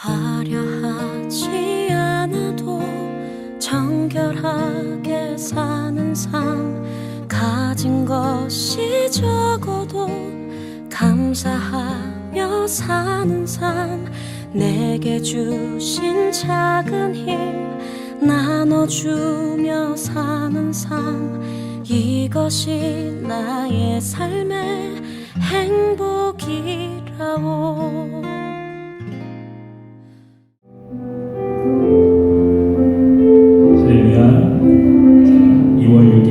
하려 하지 않아도 정결하게 사는 삶, 가진 것이 적어도 감사하며 사는 삶, 내게 주신 작은 힘 나눠주며 사는 삶, 이것이 나의 삶의 행복이라오. 할렐루야. 2월 6일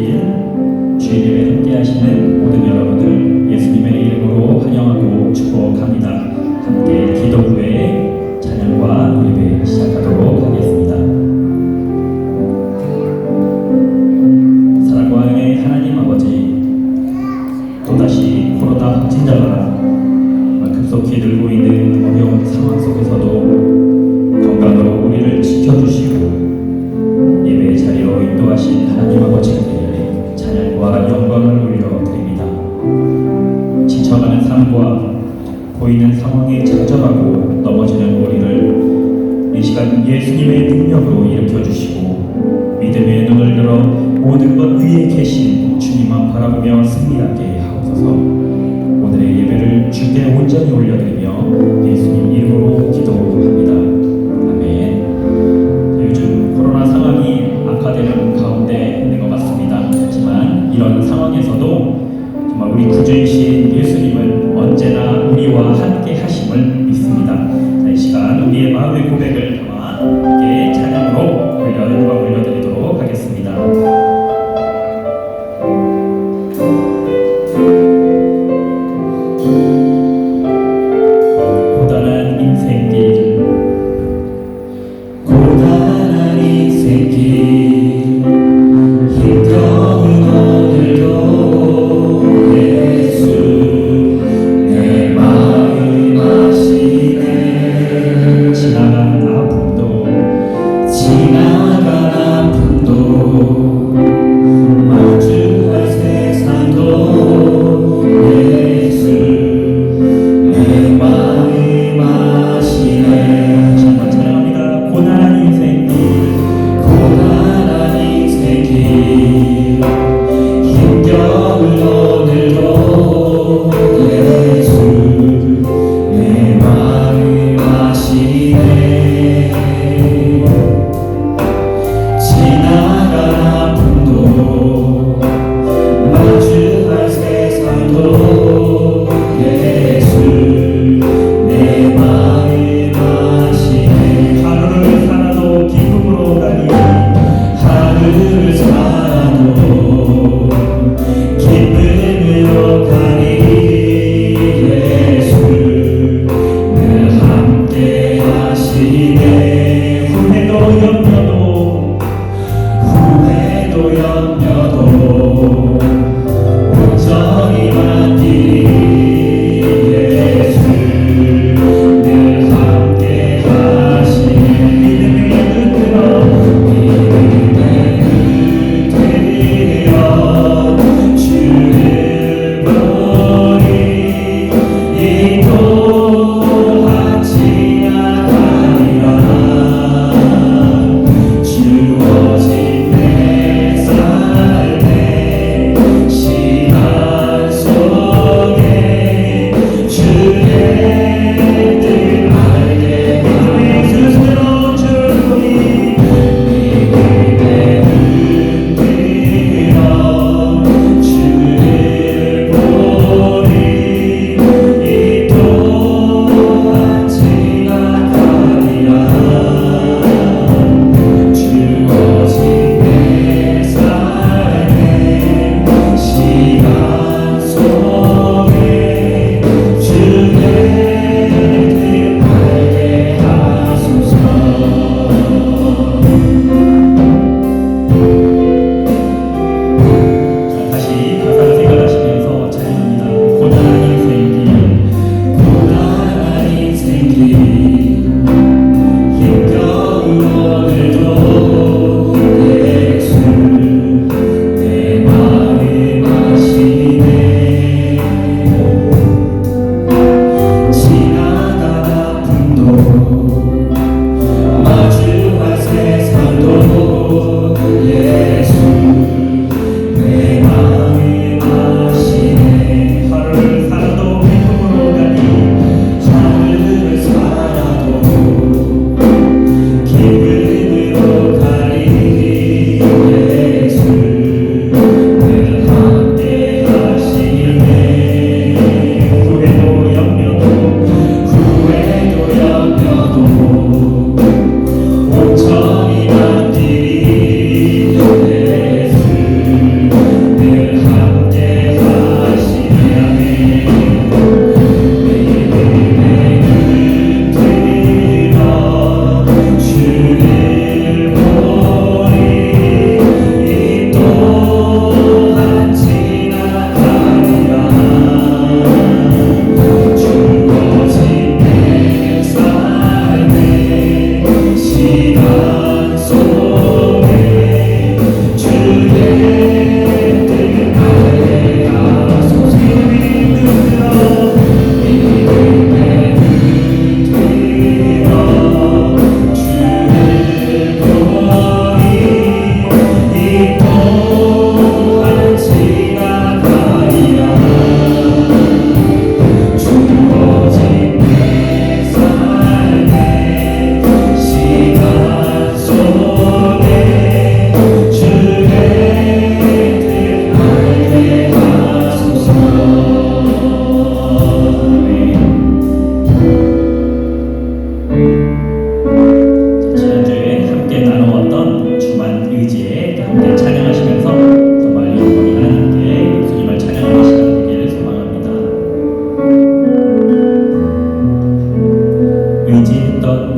주일에 함께 하시는 모든 여러분들 예수님의 이름으로 환영하고 축복합니다. 함께 기도 후에 찬양과 예배 시작하도록 하겠습니다. 사랑과 은혜의 하나님 아버지, 또다시 코로나 확진자가 급속히 늘고 있는 어려운 상황 속에서도 건강으로 우리를 지켜주시고 예배의 자리로 인도하신 하나님 아버지께 찬양과 영광을 올려드립니다. 지쳐가는 삶과 보이는 상황에 좌절하고 넘어지는 우리를 이 시간 예수님의 능력으로 일으켜주시고 믿음의 눈을 열어 모든 것 위에 계신 주님만 바라보며 승리하게 하옵소서. 오늘의 예배를 주께 온전히 올려드리며 예수님 이름으로 기도합니다. 아멘. 요즘 코로나 상황이 악화되는 가운데 있는 것 같습니다. 하지만 이런 상황에서도 정말 우리 구주이신 예수님은 언제나 우리와 함께 하심을 믿습니다. 자, 이 시간 우리의 마음의 고백을 담아 함께 찬양으로 올려드리도록 하겠습니다. 고단한 인생길 힘겨운 오늘도 예수 내 마음 아시네. 지나간 아픔도 마주할 세상도 예수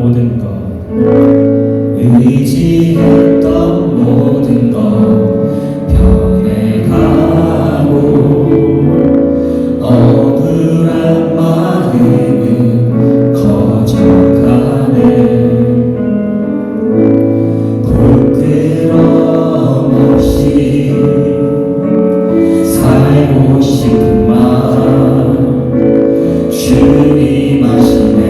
모든 것 의지했던 모든 것 변해가고 억울한 마음은 커져가네 부끄럼 없이 살고 싶은 마음 주님 아시네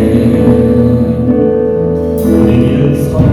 우리는 서로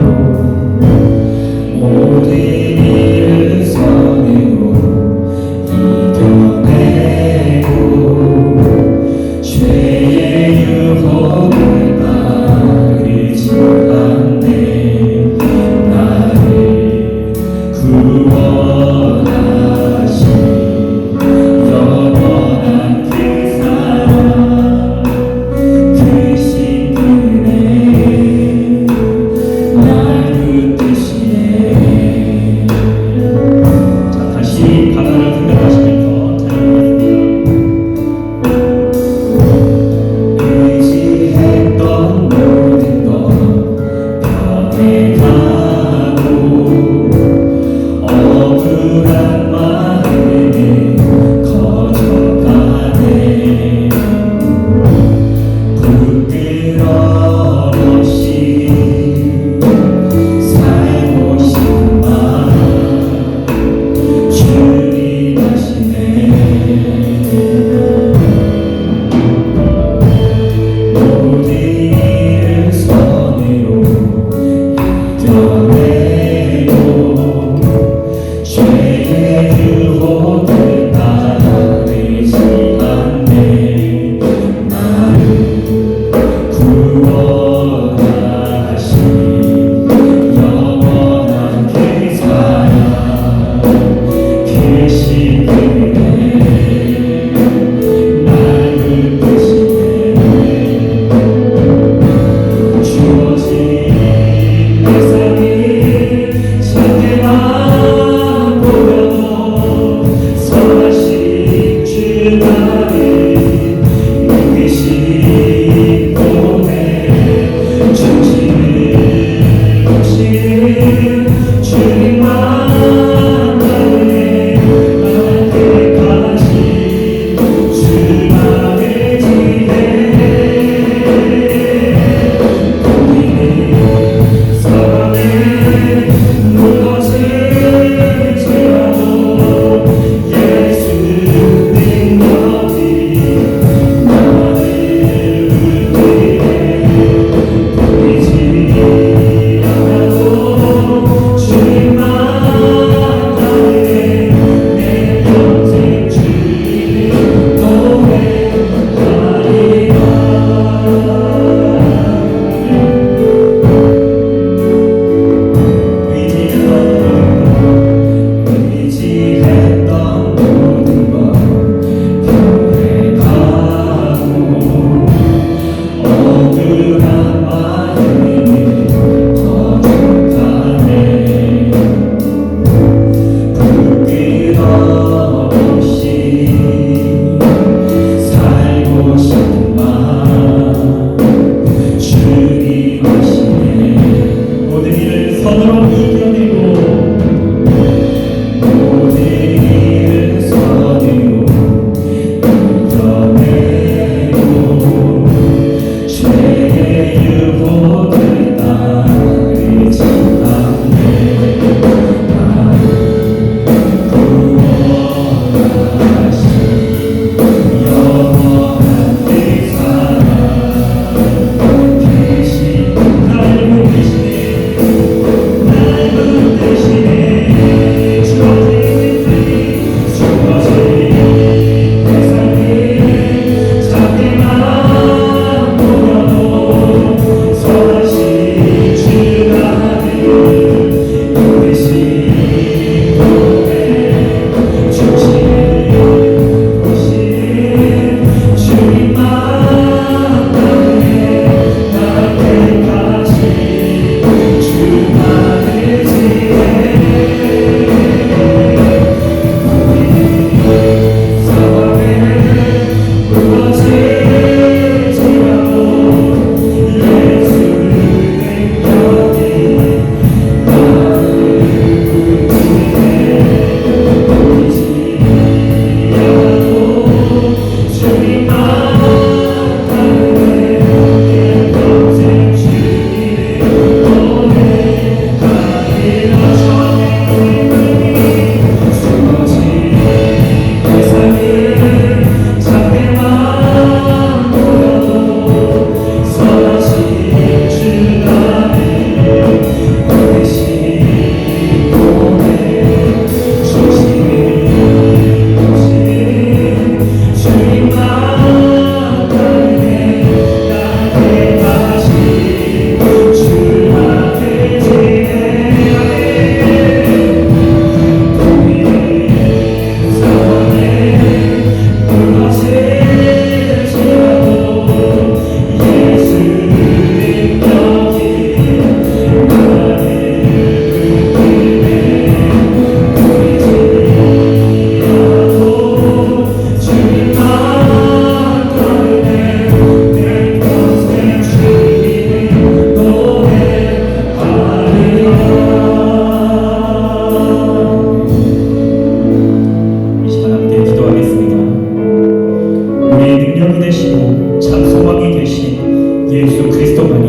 소망이 되신 예수 그리스도만이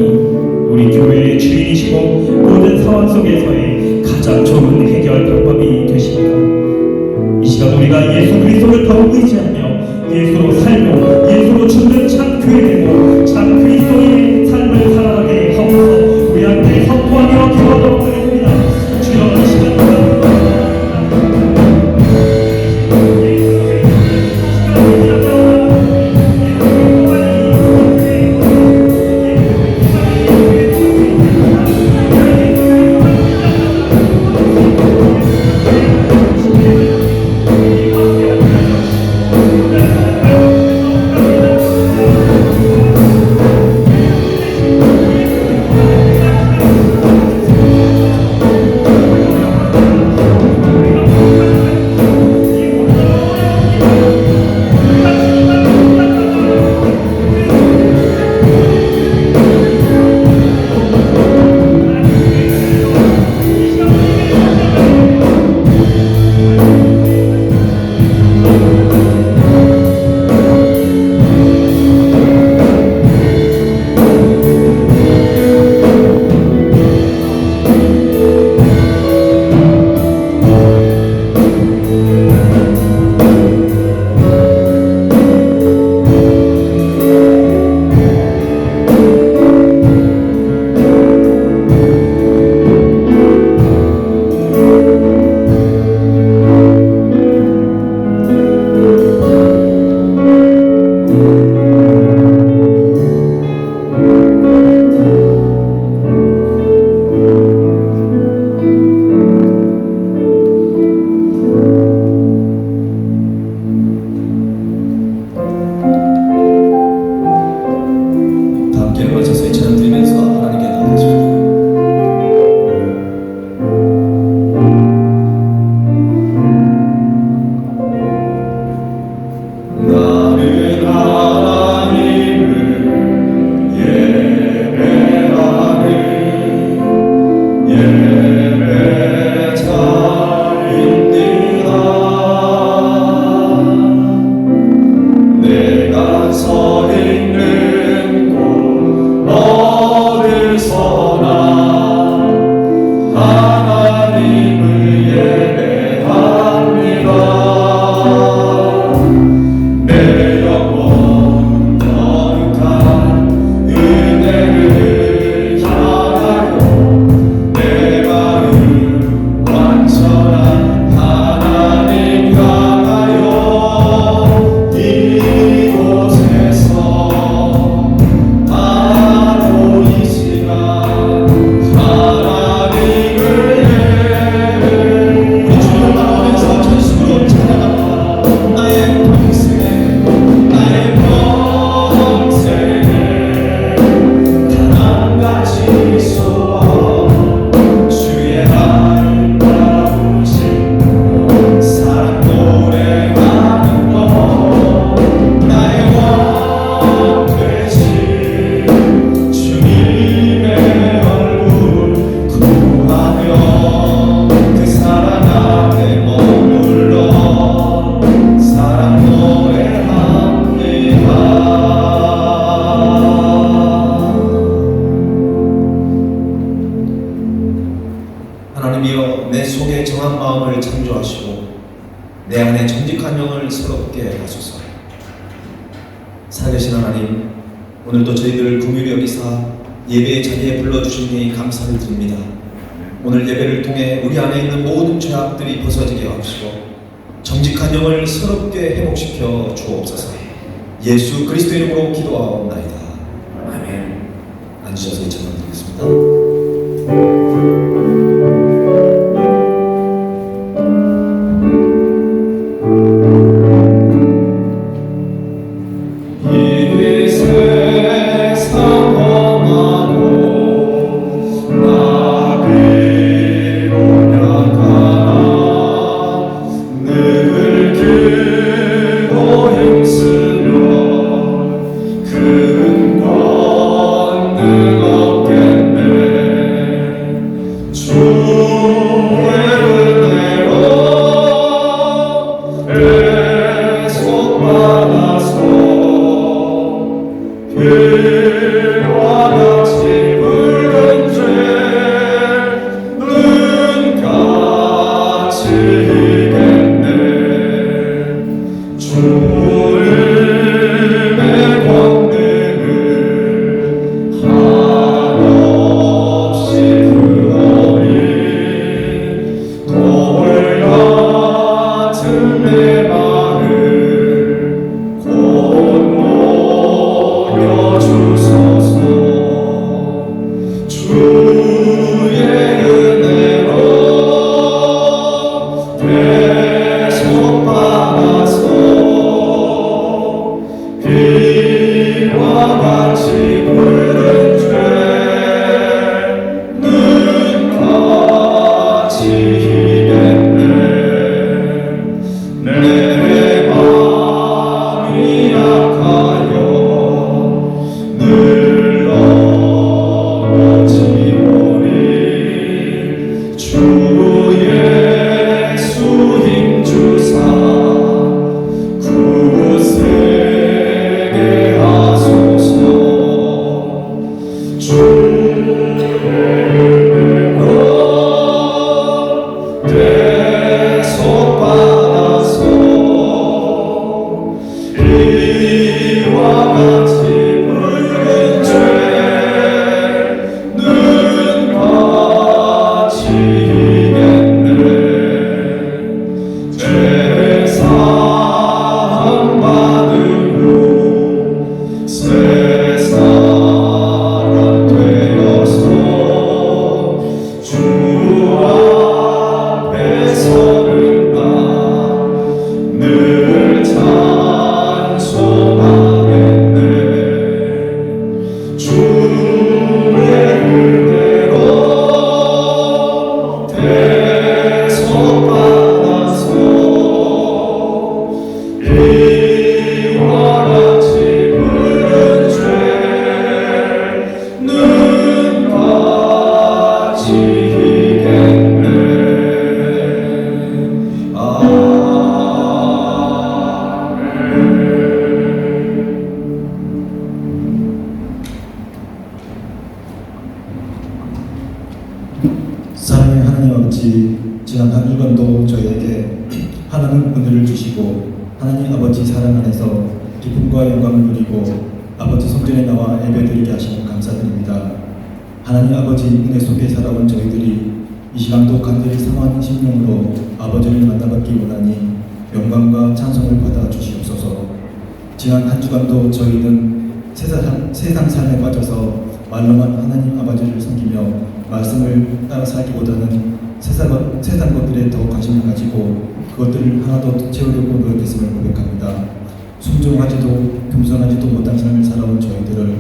우리 교회의 주인이시고 모든 상황 속에서의 가장 좋은 해결 방법이 되십니다. 이 시간 우리가 예수 그리스도를 더욱 의지하며 예수로 살고 예수로 죽는 참 교회 되고 참 그리스도의 삶을 살아가게 하옵소서. 우리 함께 선포하며 기도하도록 하겠습니다. 주여 이 시간 하나님이여, 내 속에 정한 마음을 창조하시고 내 안에 정직한 영을 새롭게 하소서. 살아계신 하나님, 오늘도 저희들 긍휼히 여기사 예배의 자리에 불러주시니 감사를 드립니다. 오늘 예배를 통해 우리 안에 있는 모든 죄악들이 벗어지게 하시고 정직한 영을 새롭게 회복시켜 주옵소서. 예수 그리스도 이름으로 기도하옵나이다. 아멘. 앉으셔서 이찬양 드리겠습니다. 큰 권능 없겠네. 그와 같이 붉은 죄 눈같이 이겠네. 주름의 권능을 한없이 그러니 돌 같은 내 마음 곧 모여주소서. 주의 은혜로 대속받아서 비와 같이 붉은 죄 눈같이 이겠네. 내 마음이 약하여 늘 넘어지오니 주 예수 힘주사 굳세게 하소서. 주의 은혜로 대속받아서 이와 같이 붉은 죄 눈같이 이겠네. 죄사함 받은 후 새 사람 되어서 주 앞에 서는 나 늘 찬송하겠네. 주의 은혜로 대속받아서 이와 같이 붉은 죄 눈같이 이겠네. 사랑의 하나님 아버지, 지난 한 주간도 저희에게 하나님 은혜를 주시고 하나님 아버지 사랑 안에서 기쁨과 영광을 누리고 아버지 성전에 나와 예배드리게 하시니 감사드립니다. 하나님 아버지 은혜 속에 살아온 저희들이 이 시간도 간절히 상한 심령으로 아버지를 만나뵙기 원하니 영광과 찬송을 받아 주시옵소서. 지난 한 주간도 저희는 세상 삶에 빠져서 말로만 하나님 아버지를 섬기며 말씀을 따라 살기보다는 세상 것들에 더 관심을 가지고 그것들을 하나도 채우려고 노력했음을 고백합니다. 순종하지도 겸손하지도 못한 삶을 살아온 저희들을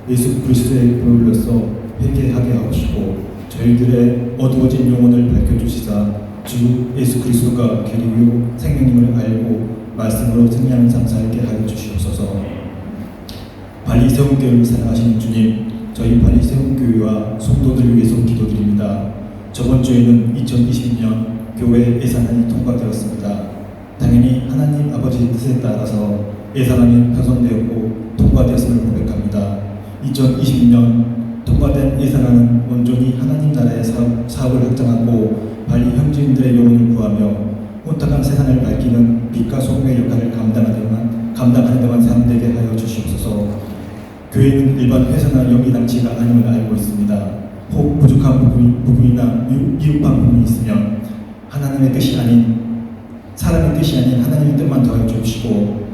예수 그리스도의 보혈로서 회개하게 하시고 저희들의 어두워진 영혼을 밝혀주시사 주 예수 그리스도가 계리요 생명임을 알고 말씀으로 승리하는 삶 살게 하여 주시옵소서. 발리 세움교회를 사랑하시는 주님, 저희 발리 세움교회와 성도들을 위해서 기도드립니다. 저번 주에는 2020년 교회 예산안이 통과되었습니다. 당연히 하나님 아버지 뜻에 따라서 예산안이 편성되었고 통과되었음을 고백합니다. 2020년 통과된 예산안은 온전히 하나님 나라의 사업을 확장하고 발리 현지인들의 영혼을 구하며 혼탁한 세상을 밝히는 빛과 소금의 역할을 감당하는 데만 사용되게 하여 주시옵소서. 교회는 일반 회사나 영리단체가 아님을 알고 있습니다. 혹 부족한 부분이나 미흡한 부분이 있으면 하나님의 뜻이 아닌 사람의 뜻이 아닌 하나님의 뜻만 더해 주시고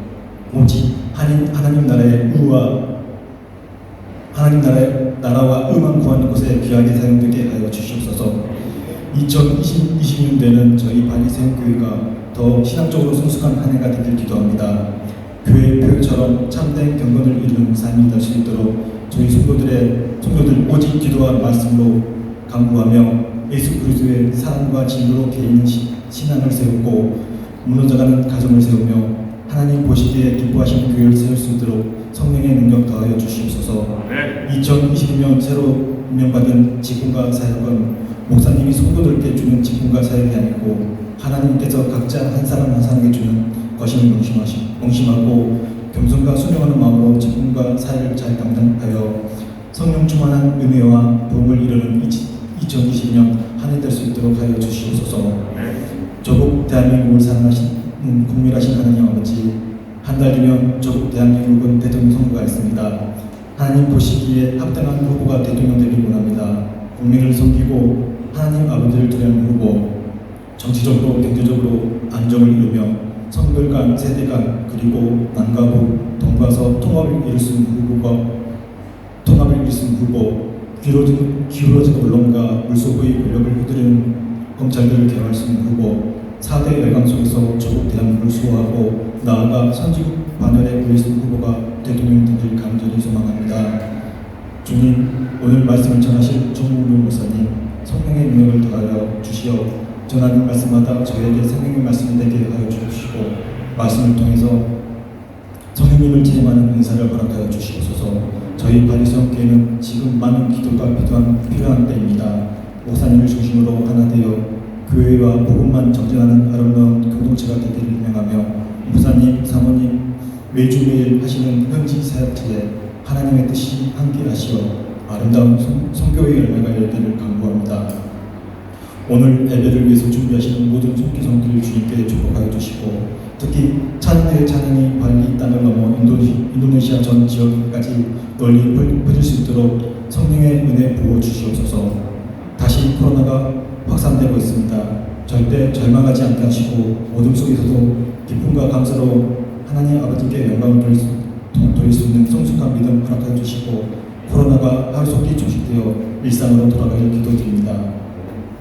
오직 하나님 나라의 하나님 나라와 의만 구하는 곳에 귀하게 사용되게 하여 주시옵소서. 2020년대는 저희 발리 세움교회가 더 신앙적으로 성숙한 한 해가 되길 기도합니다. 교회 표처럼 참된 경건을 이루는 삶이 될 수 있도록 저희 성도들 오직 기도와 말씀으로 강구하며 예수 그리스도의 사랑과 진리로 개인의 신앙을 세우고 무너져가는 가정을 세우며 하나님 보시기에 기뻐하시는 교회를 세울 수 있도록 성령의 능력 더하여 주시옵소서. 2020년 새로 임명받은 직분과 사역은 목사님이 성도들께 주는 직분과 사역이 아니고 하나님께서 각자 한 사람 한 사람에게 주는 것임을 명심하고 겸손과 순종하는 마음으로 직분과 사회를 잘 감당하여 성령 충만한 은혜와 부흥을 이루는 2020년 한 해 될 수 있도록 하여 주시옵소서. 조국 대한민국을 사랑하시는 국민하신 하나님 아버지, 한 달 뒤면 조국 대한민국은 대통령 선거가 있습니다. 하나님 보시기에 합당한 후보가 대통령 되길 원합니다. 국민을 섬기고 하나님 아버지를 드리는 후보, 정치적으로 경제적으로 안정을 이루며 성별 간, 세대 간, 그리고 남과 북, 동과 서 통합을 이룰 수 있는 후보, 기울어진 언론과 물소부의 권력을 휘두르는 검찰들을 개혁할 수 있는 후보, 4대 열강 속에서 조국 대한민국을 수호하고 나아가 선진국 반열에 보일 수 있는 후보가 대통령 되길 간절히 소망합니다. 주님, 오늘 말씀을 전하실 정우료 목사님, 성령의 능력을 더하여 주시어 전하는 말씀마다 저에게 생명의 말씀이 되게 하여 주시고 말씀을 통해서 성령님을 체험하는 은사를 허락하여 주시옵소서. 저희 바리새인교회는 지금 많은 기도가 필요한 때입니다. 목사님을 중심으로 하나 되어 교회와 복음만 정진하는 아름다운 공동체가 되기를 희망하며 목사님, 사모님 매주매일 하시는 현지 사역지에 하나님의 뜻이 함께하시어 아름다운 선교의 열매가 열기를 간구합니다. 오늘 예배를 위해서 준비하시는 모든 속기성들을 주님께 축복하여 주시고 특히 찬양의 찬양이 발리 땅을 넘어 인도네시아 전 지역까지 널리 퍼질 수 있도록 성령의 은혜 부어 주시옵소서. 다시 코로나가 확산되고 있습니다. 절대 절망하지 않게 하시고 어둠 속에서도 기쁨과 감사로 하나님 아버지께 영광을 돌릴 수 있는 성숙한 믿음 허락하여 주시고 코로나가 하루속히 종식되어 일상으로 돌아가길 기도드립니다.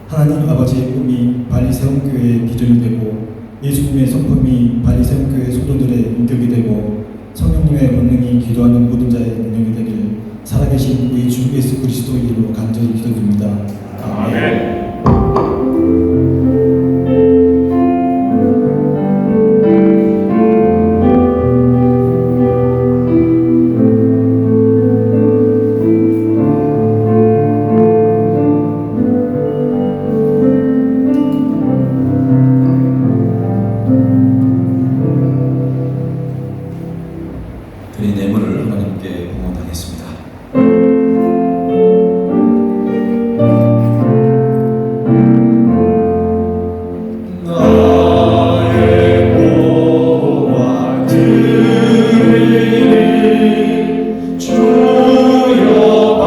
하나님 아버지의 꿈이 발리새움교회의 비전이 되고 예수님의 성품이 발리새움교회 성도들의 인격이 되고 성령님의 본능이 기도하는 모든 자의 능력이 되길 살아계신 우리 주 예수 그리스도의 이름으로 간절히 기도드립니다. 아멘. 드린 예물을 하나님께 봉헌하겠습니다. 나의 보화 드리니 주여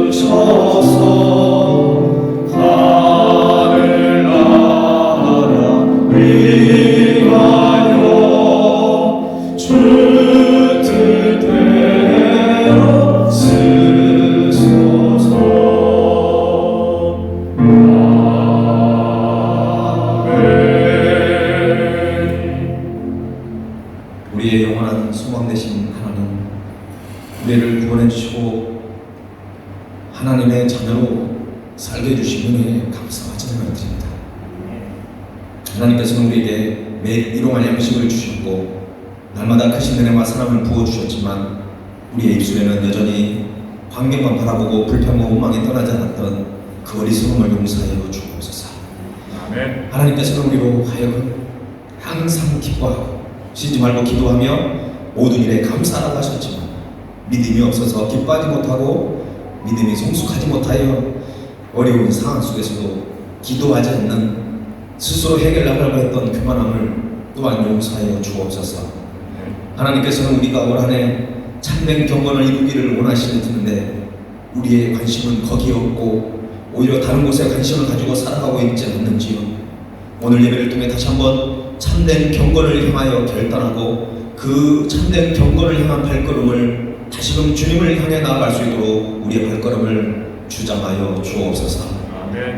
받아주셔서 하늘나라 위하여 주 뜻대로 쓰소서. 아멘. 우리의 영원한 소망 되신 하나님, 우리를 구원해 주시고 하나님의 자녀로 살게 해주신 은혜에 감사와 찬양을 드립니다. 하나님께서는 우리에게 매일 일용할 양식을 주셨고 날마다 크신 은혜와 사랑을 부어주셨지만 우리의 입술에는 여전히 환경만 바라보고 불평과 원망이 떠나지 않았던 그 어리석음을 용서하여 주옵소서. 아멘. 하나님께서는 우리로 하여금 항상 기뻐하고 쉬지 말고 기도하며 모든 일에 감사하라고 하셨지만 믿음이 없어서 기뻐하지 못하고 믿음이 성숙하지 못하여 어려운 상황 속에서도 기도하지 않는 스스로 해결하려고 했던 교만함을 또한 용서하여 주옵소서. 하나님께서는 우리가 올 한 해 참된 경건을 이루기를 원하시는데 우리의 관심은 거기에 없고 오히려 다른 곳에 관심을 가지고 살아가고 있지 않는지요. 오늘 예배를 통해 다시 한번 참된 경건을 향하여 결단하고 그 참된 경건을 향한 발걸음을 다시금 주님을 향해 나아갈 수 있도록 우리의 발걸음을 주장하여 주옵소서.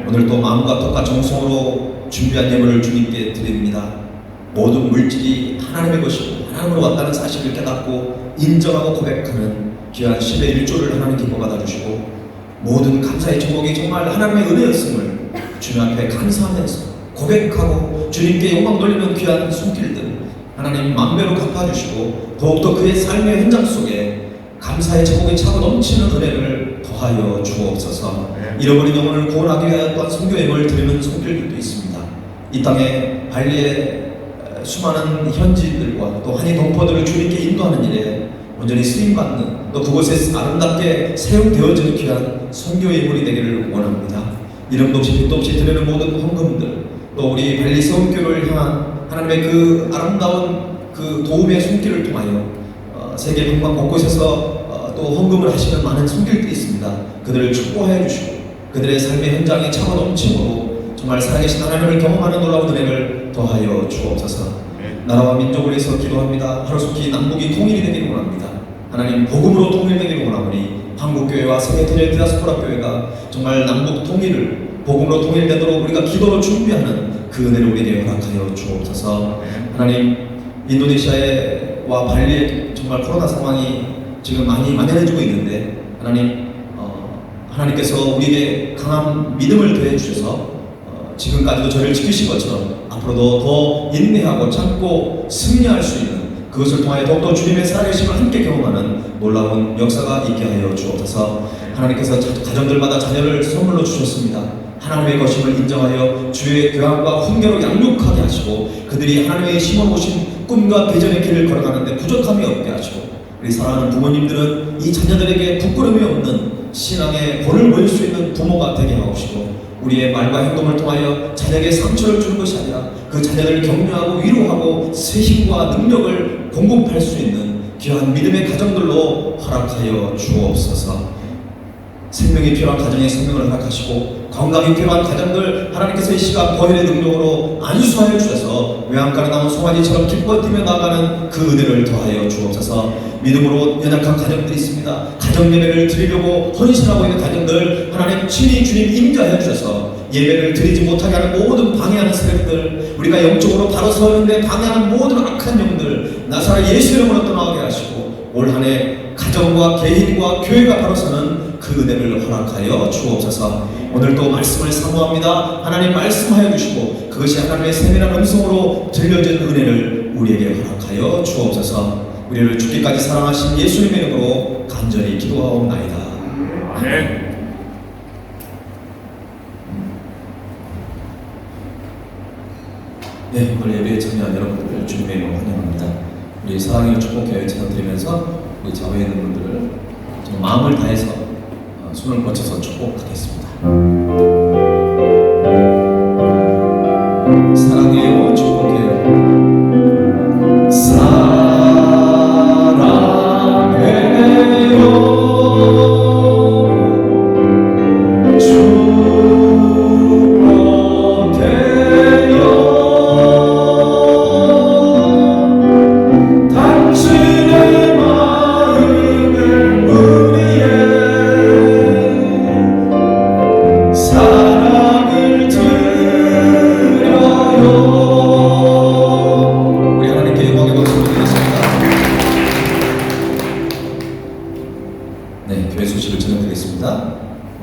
오늘 또 마음과 뜻과 정성으로 준비한 예물을 주님께 드립니다. 모든 물질이 하나님의 것이고 하나님으로 왔다는 사실을 깨닫고 인정하고 고백하는 귀한 10의 1조를 하나님께 받아주시고 모든 감사의 제목이 정말 하나님의 은혜였음을 주님 앞에 감사하면서 고백하고 주님께 영광 돌리는 귀한 손길들 하나님 만배로 갚아주시고 더욱더 그의 삶의 현장 속에 감사의 제목이 차고 넘치는 은혜를 더하여 주옵소서. 잃어버린 영혼을 구원하기 위하여 또한 선교 예물을 드리는 손길들도 있습니다. 이 땅에 발리에 수많은 현지인들과 또 한인 동포들을 주님께 인도하는 일에 온전히 쓰임받는 또 그곳에 아름답게 사용되어지는 귀한 선교의 인물이 되기를 원합니다. 이름도 없이 빛도 없이 드리는 모든 헌금들 또 우리 발리 선교를 향한 하나님의 그 아름다운 그 도움의 손길을 통하여 세계 방방 곳곳에서 또 헌금을 하시는 많은 손길들이 있습니다. 그들을 축복하여 주시고 그들의 삶의 현장에 차고 넘침으로 정말 살아계신 하나님을 경험하는 놀라운 은혜를 더하여 주옵소서. 나라와 민족을 위해서 기도합니다. 하루속히 남북이 통일이 되기를 원합니다. 하나님 복음으로 통일되기를 원하오니 한국교회와 세계토지의 디아스포라 교회가 정말 남북 통일을 복음으로 통일되도록 우리가 기도로 준비하는 그 은혜를 우리에게 허락하여 주옵소서. 하나님 인도네시아와 발리에 정말 코로나 상황이 지금 많이 만연해지고 있는데 하나님께서 우리에게 강한 믿음을 더해 주셔서 지금까지도 저를 지키신 것처럼 앞으로도 더 인내하고 참고 승리할 수 있는 그것을 통하여 더욱더 주님의 살아계심을 함께 경험하는 놀라운 역사가 있게 하여 주옵소서. 하나님께서 가정들마다 자녀를 선물로 주셨습니다. 하나님의 것임을 인정하여 주의 교양과 훈계로 양육하게 하시고 그들이 하나님의 심어놓으신 꿈과 비전의 길을 걸어가는데 부족함이 없게 하시고 우리 사랑하는 부모님들은 이 자녀들에게 부끄러움이 없는 신앙의 본을 보일 수 있는 부모가 되게 하옵시고 우리의 말과 행동을 통하여 자녀에게 상처를 주는 것이 아니라 그 자녀들을 격려하고 위로하고 새 힘과 능력을 공급할 수 있는 귀한 믿음의 가정들로 허락하여 주옵소서. 생명이 필요한 가정에 생명을 허락하시고 건강이 필요한 가정들 하나님께서 이 시간 보혈의 능력으로 안수하여 주셔서 외양간에 나온 송아지처럼 기뻐 뛰며 나가는 그 은혜를 더하여 주옵소서. 믿음으로 연약한 가정들이 있습니다. 가정 예배를 드리려고 헌신하고 있는 가정들 하나님 친히 주님 임재하여 주셔서 예배를 드리지 못하게 하는 모든 방해하는 세력들 우리가 영적으로 바로 서는데 방해하는 모든 악한 영들 나사렛 예수 이름으로 떠나게 하시고 올 한 해 가정과 개인과 교회가 바로 서는 그 은혜를 허락하여 주옵소서. 오늘도 말씀을 사모합니다. 하나님 말씀하여 주시고 그것이 하나님의 세밀한 음성으로 들려진 은혜를 우리에게 허락하여 주옵소서. 우리를 죽기까지 사랑하신 예수님의 이름으로 간절히 기도하옵나이다. 네, 오늘 예배에 참여한 여러분들을 주님의 이름으로 환영합니다. 우리 사랑의 축복교회 찬양드리면서 우리 좌우에 있는 분들을 좀 마음을 다해서 손을 거쳐서 축복하겠습니다. 사랑해요 축복해요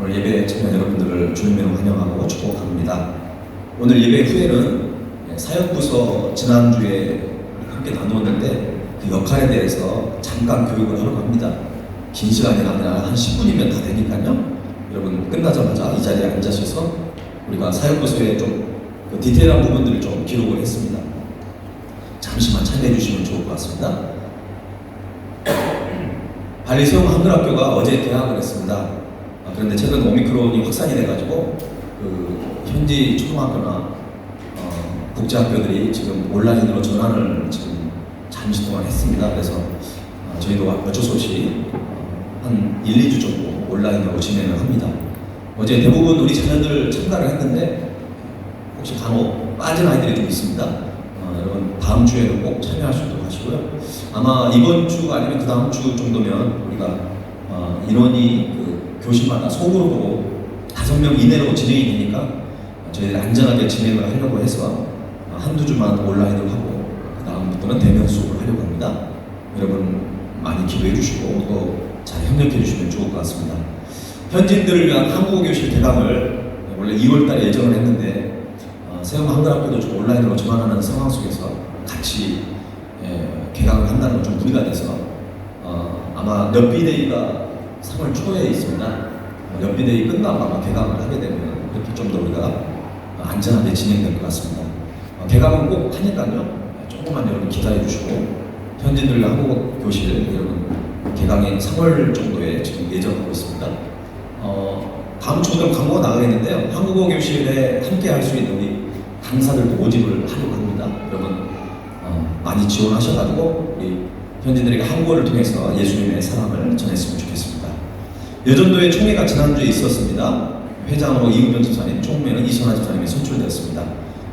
오늘 예배에 참여한 여러분들을 주님으로 환영하고 축복합니다. 오늘 예배 후에는 사역부서 지난주에 함께 나누었는데 그 역할에 대해서 잠깐 교육을 하려고 합니다. 긴 시간이 아니라 한 10분이면 다 되니까요. 여러분 끝나자마자 이 자리에 앉으셔서 우리가 사역부서에 좀 그 디테일한 부분들을 좀 기록을 했습니다. 잠시만 참여해 주시면 좋을 것 같습니다. 발리 세움 한글학교가 어제 개학을 했습니다. 그런데 최근 오미크론이 확산이 돼가지고 그 현지 초등학교나 국제학교들이 지금 온라인으로 전환을 지금 잠시 동안 했습니다. 그래서 저희도 어쩔 수 없이 한 1, 2주 정도 온라인으로 진행을 합니다. 어제 대부분 우리 자녀들 참가를 했는데 혹시 간혹 빠진 아이들이 좀 있습니다. 여러분 다음 주에는 꼭 참여할 수 있도록 하시고요. 아마 이번 주 아니면 그 다음 주 정도면 우리가 인원이 그 교실마다 소그룹으로 5명 이내로 진행이 되니까 저희들이 안전하게 진행을 하려고 해서 한두 주만 온라인으로 하고 그 다음부터는 대면 수업을 하려고 합니다. 여러분 많이 기도해 주시고 또 잘 협력해 주시면 좋을 것 같습니다. 현지인들을 위한 한국어 교실 개강을 원래 2월달에 예정을 했는데 세움 한글학교도 좀 온라인으로 전환하는 상황 속에서 같이 개강을 한다는 건 좀 무리가 돼서 아마 렵비데이가 3월 초에 있습니다. 렵비데이 끝나고 아마 개강을 하게 되면 그렇게 좀 더 우리가 안전하게 진행될 것 같습니다. 개강은 꼭 하니까요. 좀 조금만 여러분 기다려 주시고 현지인들과 한국어 교실 여러분 개강이 3월 정도에 지금 예정하고 있습니다. 다음 주부터 광고가 나가겠는데요. 한국어 교실에 함께 할 수 있는 우리 강사들도 모집을 하려고 합니다. 여러분 많이 지원하셔가지고 우리 현지인들에게 한국어를 통해서 예수님의 사랑을 전했으면 좋겠습니다. 여전도의 총회가 지난주에 있었습니다. 회장으로 이은정 집사님, 총회는 이선아 집사님이 선출되었습니다.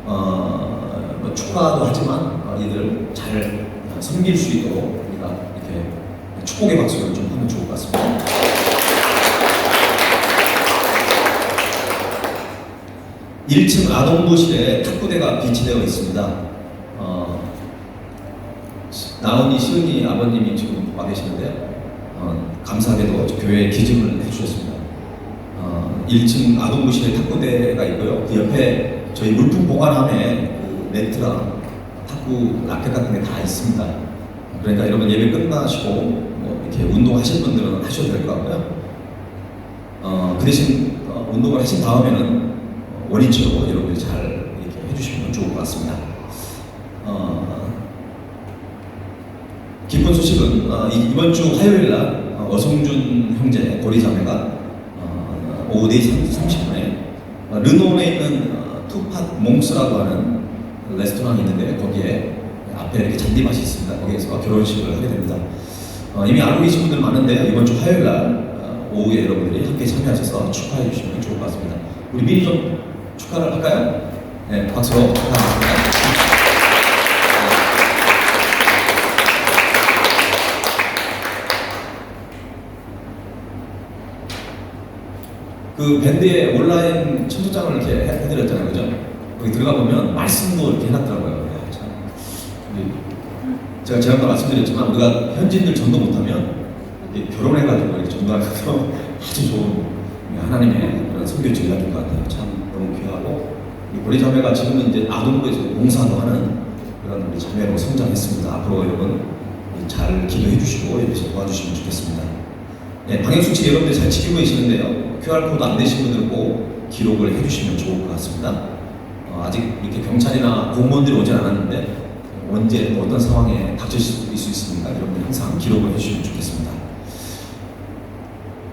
뭐 축하도 하지만 이들 잘 섬길 수 있도록 우리가 이렇게 축복의 박수를 좀 하면 좋을 것 같습니다. 1층 아동부실에 탁구대가 비치되어 있습니다. 나은이 시은이 아버님이 지금 와 계시는데요. 감사하게도 교회에 기증을 해주셨습니다. 1층 아동부실에 탁구대가 있고요. 그 옆에 저희 물품 보관함에 그 매트랑 탁구 라켓 같은 게 다 있습니다. 그러니까 여러분 예배 끝나시고 뭐 이렇게 운동하실 분들은 하셔도 될 것 같고요. 그 대신 운동을 하신 다음에는 원인처럼 여러분들이 잘 이렇게 해주시면 좋을 것 같습니다. 기쁜 소식은 이번 주 화요일 날 어성준 형제 고리자매가 오후 4시 30분에 르논에 있는 투팟 몽스라고 하는 레스토랑이 있는데 거기에 앞에 이렇게 잔디밭이 있습니다. 거기에서 결혼식을 하게 됩니다. 이미 알고 계신 분들 많은데요. 이번 주 화요일 날 오후에 여러분들이 함께 참여하셔서 축하해 주시면 좋을 것 같습니다. 우리 미리 좀 축하를 할까요? 네, 박수로 축하합니다. 그 밴드의 온라인 청소장을 이렇게 해드렸잖아요, 그죠? 거기 들어가 보면 말씀도 이렇게 해놨더라고요. 네, 참. 제가 지난번에 말씀드렸지만 우리가 현지인들 전도 못하면 결혼해가지고 이렇게 전도하면서 아주 좋은 하나님의 그런 선교 제자인 것 같아요. 참 너무 귀하고 우리 고리 자매가 지금은 이제 아동부에서 봉사도 하는 그런 우리 자매로 성장했습니다. 앞으로 여러분 잘 기도해 주시고 여기서 도와주시면 좋겠습니다. 네, 방역수칙 여러분들 잘 지키고 계시는데요. QR코드 안 되신 분들은 꼭 기록을 해주시면 좋을 것 같습니다. 아직 이렇게 경찰이나 공무원들이 오진 않았는데 언제 어떤 상황에 닥칠 수 있습니까? 여러분 항상 기록을 해주시면 좋겠습니다.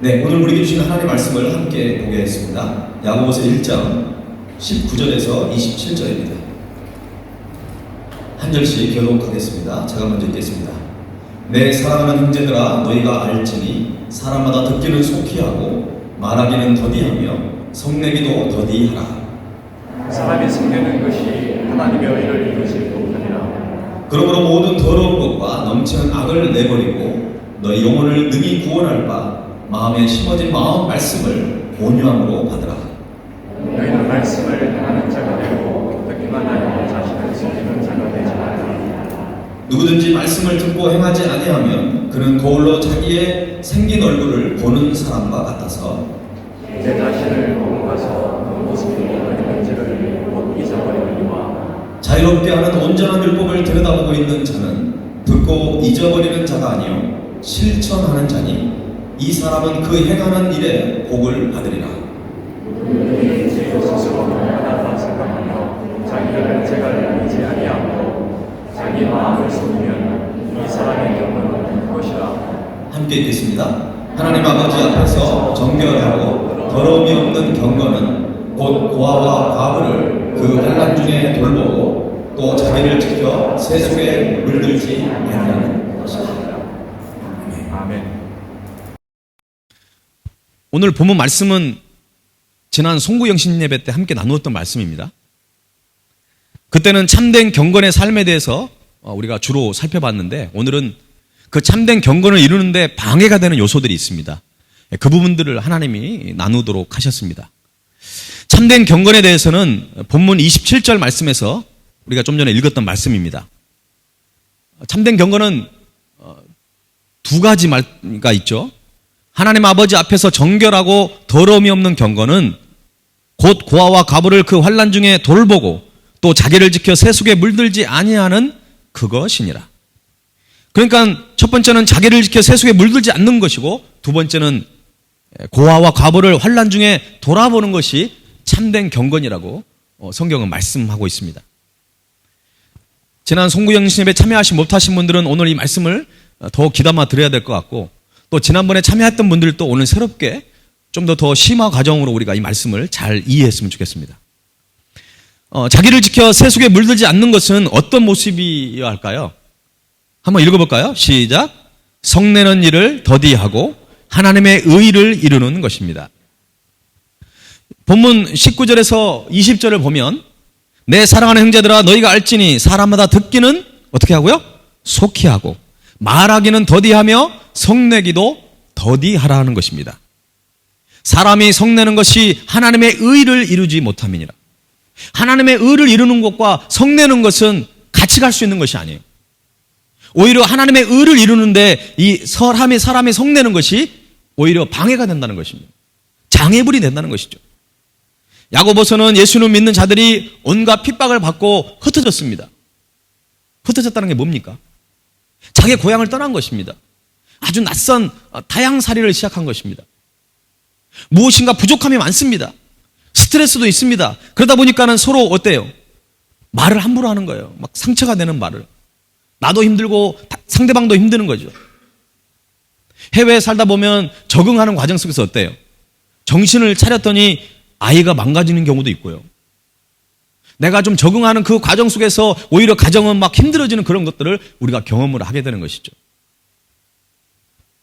네, 오늘 우리에게 주신 하나님의 말씀을 함께 보겠습니다. 야고보서 1장 19절에서 27절입니다. 한 절씩 교독하겠습니다. 제가 먼저 읽겠습니다. 내 사랑하는 형제들아, 너희가 알지니 사람마다 듣기는 속히 하고 말하기는 더디하며 성내기도 더디하라. 사람이 성내는 것이 하나님의 의를 이루지 못하리라. 그러므로 모든 더러운 것과 넘치는 악을 내버리고 너희 영혼을 능히 구원할 바 마음에 심어진 마음 말씀을 온유함으로 받으라. 너희는 말씀을 행하는 자가 되고 듣기만 하여 자신을 숨기는 자가 되지 말라. 누구든지 말씀을 듣고 행하지 아니하면 그는 거울로 자기의 생긴 얼굴을 보는 사람과 같아서 내 자신을 보고 가서 그 모습이 어디든지를 못 잊어버리느니와. 자유롭게 하는 온전한 율법을 들여다보고 있는 자는 듣고 잊어버리는 자가 아니요 실천하는 자니 이 사람은 그 행하는 일에 복을 받으리라. 누구든지 스스로 하나만 생각하며 자기를 죄를 알지 아니하고 자기 마음을 속이면 이 사람의 경우는 그것이라. 함께 읽겠습니다. 하나님 아버지 앞에서 정결하고 더러움이 없는 경건은 곧 고아와 과부를 그 환난 중에 돌보고 또 자기를 지켜 세속에 물들지 아니하는 것이다. 아멘. 오늘 본문 말씀은 지난 송구영신 예배 때 함께 나누었던 말씀입니다. 그때는 참된 경건의 삶에 대해서 우리가 주로 살펴봤는데 오늘은 그 참된 경건을 이루는데 방해가 되는 요소들이 있습니다. 그 부분들을 하나님이 나누도록 하셨습니다. 참된 경건에 대해서는 본문 27절 말씀에서 우리가 좀 전에 읽었던 말씀입니다. 참된 경건은 두 가지가 있죠. 하나님 아버지 앞에서 정결하고 더러움이 없는 경건은 곧 고아와 과부를 그 환난 중에 돌보고 또 자기를 지켜 세속에 물들지 아니하는 그것이니라. 그러니까 첫 번째는 자기를 지켜 세속에 물들지 않는 것이고 두 번째는 고아와 과부를 환난 중에 돌아보는 것이 참된 경건이라고 성경은 말씀하고 있습니다. 지난 송구영신 예배 참여하시 못하신 분들은 오늘 이 말씀을 더 귀담아 들어야 될 것 같고, 또 지난번에 참여했던 분들도 오늘 새롭게 좀 더 심화 과정으로 우리가 이 말씀을 잘 이해했으면 좋겠습니다. 자기를 지켜 세속에 물들지 않는 것은 어떤 모습이어야 할까요? 한번 읽어볼까요? 시작. 성내는 일을 더디하고 하나님의 의를 이루는 것입니다. 본문 19절에서 20절을 보면 내 사랑하는 형제들아 너희가 알지니 사람마다 듣기는 어떻게 하고요? 속히 하고 말하기는 더디하며 성내기도 더디하라 하는 것입니다. 사람이 성내는 것이 하나님의 의를 이루지 못함이니라. 하나님의 의를 이루는 것과 성내는 것은 같이 갈 수 있는 것이 아니에요. 오히려 하나님의 의를 이루는데 이 사람이 성내는 것이 오히려 방해가 된다는 것입니다. 장애물이 된다는 것이죠. 야고보서는 예수를 믿는 자들이 온갖 핍박을 받고 흩어졌습니다. 흩어졌다는 게 뭡니까? 자기 고향을 떠난 것입니다. 아주 낯선 타향살이를 시작한 것입니다. 무엇인가 부족함이 많습니다. 스트레스도 있습니다. 그러다 보니까는 서로 어때요? 말을 함부로 하는 거예요. 막 상처가 되는 말을. 나도 힘들고 상대방도 힘드는 거죠. 해외에 살다 보면 적응하는 과정 속에서 어때요? 정신을 차렸더니 아이가 망가지는 경우도 있고요. 내가 좀 적응하는 그 과정 속에서 오히려 가정은 막 힘들어지는 그런 것들을 우리가 경험을 하게 되는 것이죠.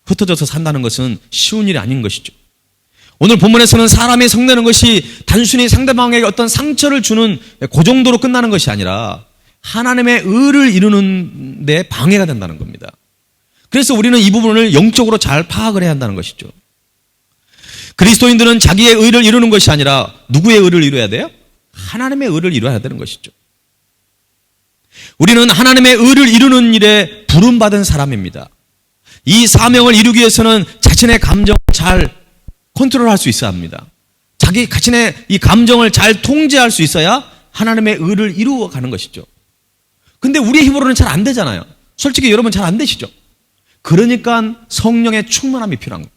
흩어져서 산다는 것은 쉬운 일이 아닌 것이죠. 오늘 본문에서는 사람이 성내는 것이 단순히 상대방에게 어떤 상처를 주는 그 정도로 끝나는 것이 아니라 하나님의 의를 이루는 데 방해가 된다는 겁니다. 그래서 우리는 이 부분을 영적으로 잘 파악을 해야 한다는 것이죠. 그리스도인들은 자기의 의를 이루는 것이 아니라 누구의 의를 이루어야 돼요? 하나님의 의를 이루어야 되는 것이죠. 우리는 하나님의 의를 이루는 일에 부름받은 사람입니다. 이 사명을 이루기 위해서는 자신의 감정을 잘 컨트롤할 수 있어야 합니다. 자기 자신의 이 감정을 잘 통제할 수 있어야 하나님의 의를 이루어가는 것이죠. 근데 우리의 힘으로는 잘 안 되잖아요. 솔직히 여러분 잘 안 되시죠? 그러니까 성령의 충만함이 필요한 거예요.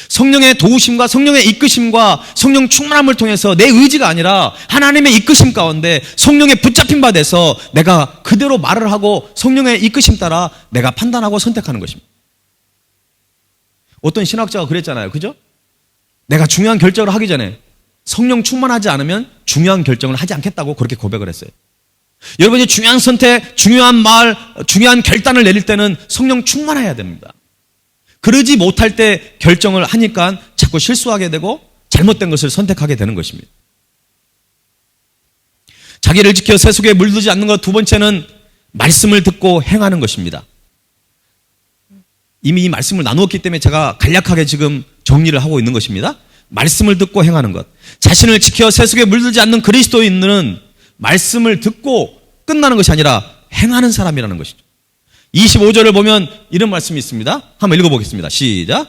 성령의 도우심과 성령의 이끄심과 성령 충만함을 통해서 내 의지가 아니라 하나님의 이끄심 가운데 성령의 붙잡힌 바 돼서 내가 그대로 말을 하고 성령의 이끄심 따라 내가 판단하고 선택하는 것입니다. 어떤 신학자가 그랬잖아요. 그죠? 내가 중요한 결정을 하기 전에 성령 충만하지 않으면 중요한 결정을 하지 않겠다고 그렇게 고백을 했어요. 여러분이 중요한 선택, 중요한 말, 중요한 결단을 내릴 때는 성령 충만해야 됩니다. 그러지 못할 때 결정을 하니까 자꾸 실수하게 되고 잘못된 것을 선택하게 되는 것입니다. 자기를 지켜 세속에 물들지 않는 것 두 번째는 말씀을 듣고 행하는 것입니다. 이미 이 말씀을 나누었기 때문에 제가 간략하게 지금 정리를 하고 있는 것입니다. 말씀을 듣고 행하는 것. 자신을 지켜 세속에 물들지 않는 그리스도인들은 말씀을 듣고 끝나는 것이 아니라 행하는 사람이라는 것이죠. 25절을 보면 이런 말씀이 있습니다. 한번 읽어보겠습니다. 시작.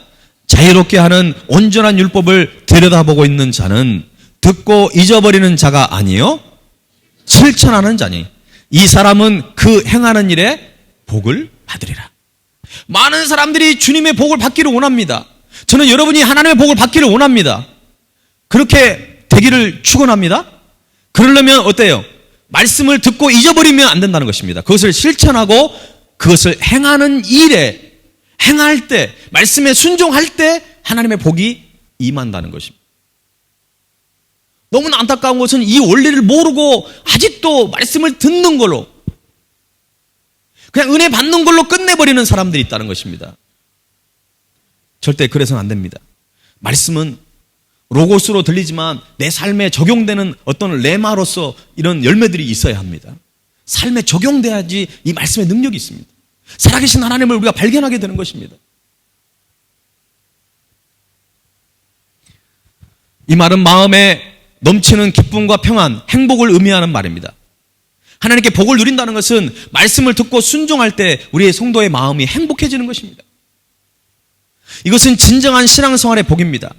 자유롭게 하는 온전한 율법을 들여다보고 있는 자는 듣고 잊어버리는 자가 아니요 실천하는 자니 이 사람은 그 행하는 일에 복을 받으리라. 많은 사람들이 주님의 복을 받기를 원합니다. 저는 여러분이 하나님의 복을 받기를 원합니다. 그렇게 되기를 축원합니다. 그러려면 어때요? 말씀을 듣고 잊어버리면 안 된다는 것입니다. 그것을 실천하고 그것을 행하는 일에, 행할 때, 말씀에 순종할 때 하나님의 복이 임한다는 것입니다. 너무나 안타까운 것은 이 원리를 모르고 아직도 말씀을 듣는 걸로 그냥 은혜 받는 걸로 끝내버리는 사람들이 있다는 것입니다. 절대 그래서는 안 됩니다. 말씀은 로고스로 들리지만 내 삶에 적용되는 어떤 레마로서 이런 열매들이 있어야 합니다. 삶에 적용돼야지 이 말씀의 능력이 있습니다. 살아계신 하나님을 우리가 발견하게 되는 것입니다. 이 말은 마음에 넘치는 기쁨과 평안, 행복을 의미하는 말입니다. 하나님께 복을 누린다는 것은 말씀을 듣고 순종할 때 우리의 성도의 마음이 행복해지는 것입니다. 이것은 진정한 신앙생활의 복입니다.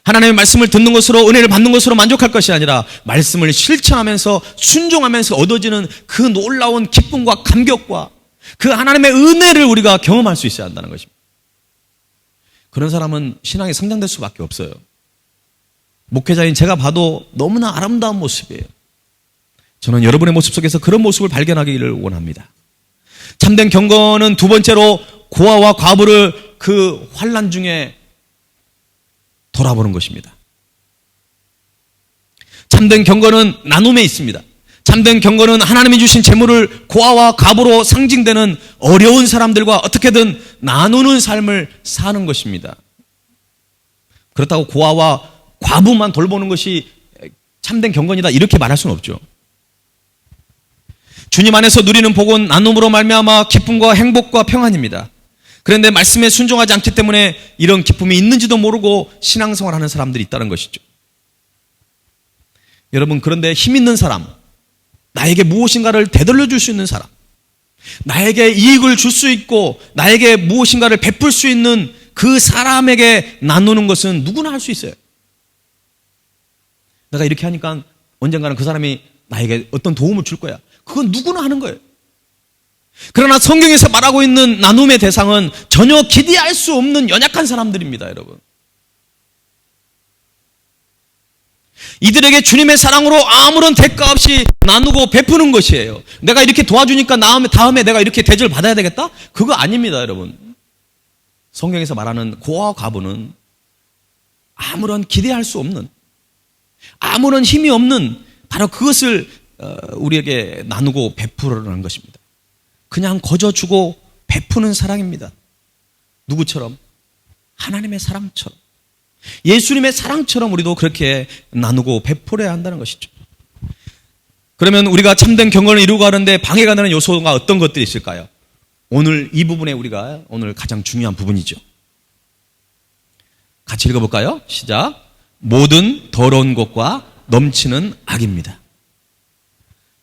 하나님의 말씀을 듣는 것으로 은혜를 받는 것으로 만족할 것이 아니라 말씀을 실천하면서 순종하면서 얻어지는 그 놀라운 기쁨과 감격과 그 하나님의 은혜를 우리가 경험할 수 있어야 한다는 것입니다. 그런 사람은 신앙이 성장될 수밖에 없어요. 목회자인 제가 봐도 너무나 아름다운 모습이에요. 저는 여러분의 모습 속에서 그런 모습을 발견하기를 원합니다. 참된 경건은 두 번째로 고아와 과부를 그 환난 중에 돌아보는 것입니다. 참된 경건은 나눔에 있습니다. 참된 경건은 하나님이 주신 재물을 고아와 과부로 상징되는 어려운 사람들과 어떻게든 나누는 삶을 사는 것입니다. 그렇다고 고아와 과부만 돌보는 것이 참된 경건이다 이렇게 말할 수는 없죠. 주님 안에서 누리는 복은 나눔으로 말미암아 기쁨과 행복과 평안입니다. 그런데 말씀에 순종하지 않기 때문에 이런 기쁨이 있는지도 모르고 신앙생활하는 사람들이 있다는 것이죠. 여러분, 그런데 힘 있는 사람, 나에게 무엇인가를 되돌려 줄 수 있는 사람, 나에게 이익을 줄 수 있고 나에게 무엇인가를 베풀 수 있는 그 사람에게 나누는 것은 누구나 할 수 있어요. 내가 이렇게 하니까 언젠가는 그 사람이 나에게 어떤 도움을 줄 거야. 그건 누구나 하는 거예요. 그러나 성경에서 말하고 있는 나눔의 대상은 전혀 기대할 수 없는 연약한 사람들입니다, 여러분. 이들에게 주님의 사랑으로 아무런 대가 없이 나누고 베푸는 것이에요. 내가 이렇게 도와주니까 다음에 내가 이렇게 대접을 받아야 되겠다? 그거 아닙니다, 여러분. 성경에서 말하는 고아와 과부는 아무런 기대할 수 없는, 아무런 힘이 없는 바로 그것을 우리에게 나누고 베푸려는 것입니다. 그냥 거저 주고 베푸는 사랑입니다. 누구처럼? 하나님의 사랑처럼. 예수님의 사랑처럼 우리도 그렇게 나누고 베풀어야 한다는 것이죠. 그러면 우리가 참된 경건을 이루고 가는데 방해가 되는 요소가 어떤 것들이 있을까요? 오늘 이 부분에 우리가 오늘 가장 중요한 부분이죠. 같이 읽어볼까요? 시작. 모든 더러운 것과 넘치는 악입니다.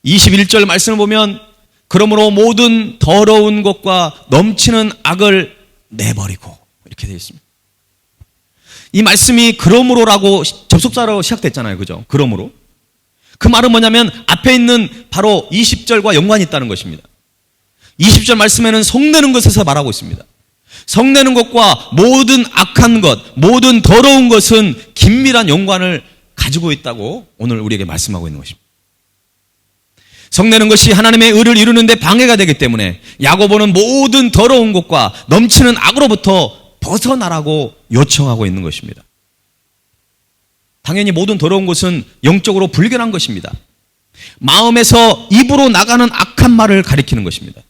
21절 말씀을 보면 그러므로 모든 더러운 것과 넘치는 악을 내버리고 이렇게 되어 있습니다. 이 말씀이 그러므로라고 접속사로 시작됐잖아요. 그죠? 그러므로. 그 말은 뭐냐면 앞에 있는 바로 20절과 연관이 있다는 것입니다. 20절 말씀에는 성내는 것에서 말하고 있습니다. 성내는 것과 모든 악한 것, 모든 더러운 것은 긴밀한 연관을 가지고 있다고 오늘 우리에게 말씀하고 있는 것입니다. 성내는 것이 하나님의 의를 이루는데 방해가 되기 때문에 야고보는 모든 더러운 것과 넘치는 악으로부터 벗어나라고 요청하고 있는 것입니다. 당연히 모든 더러운 것은 영적으로 불결한 것입니다. 마음에서 입으로 나가는 악한 말을 가리키는 것입니다.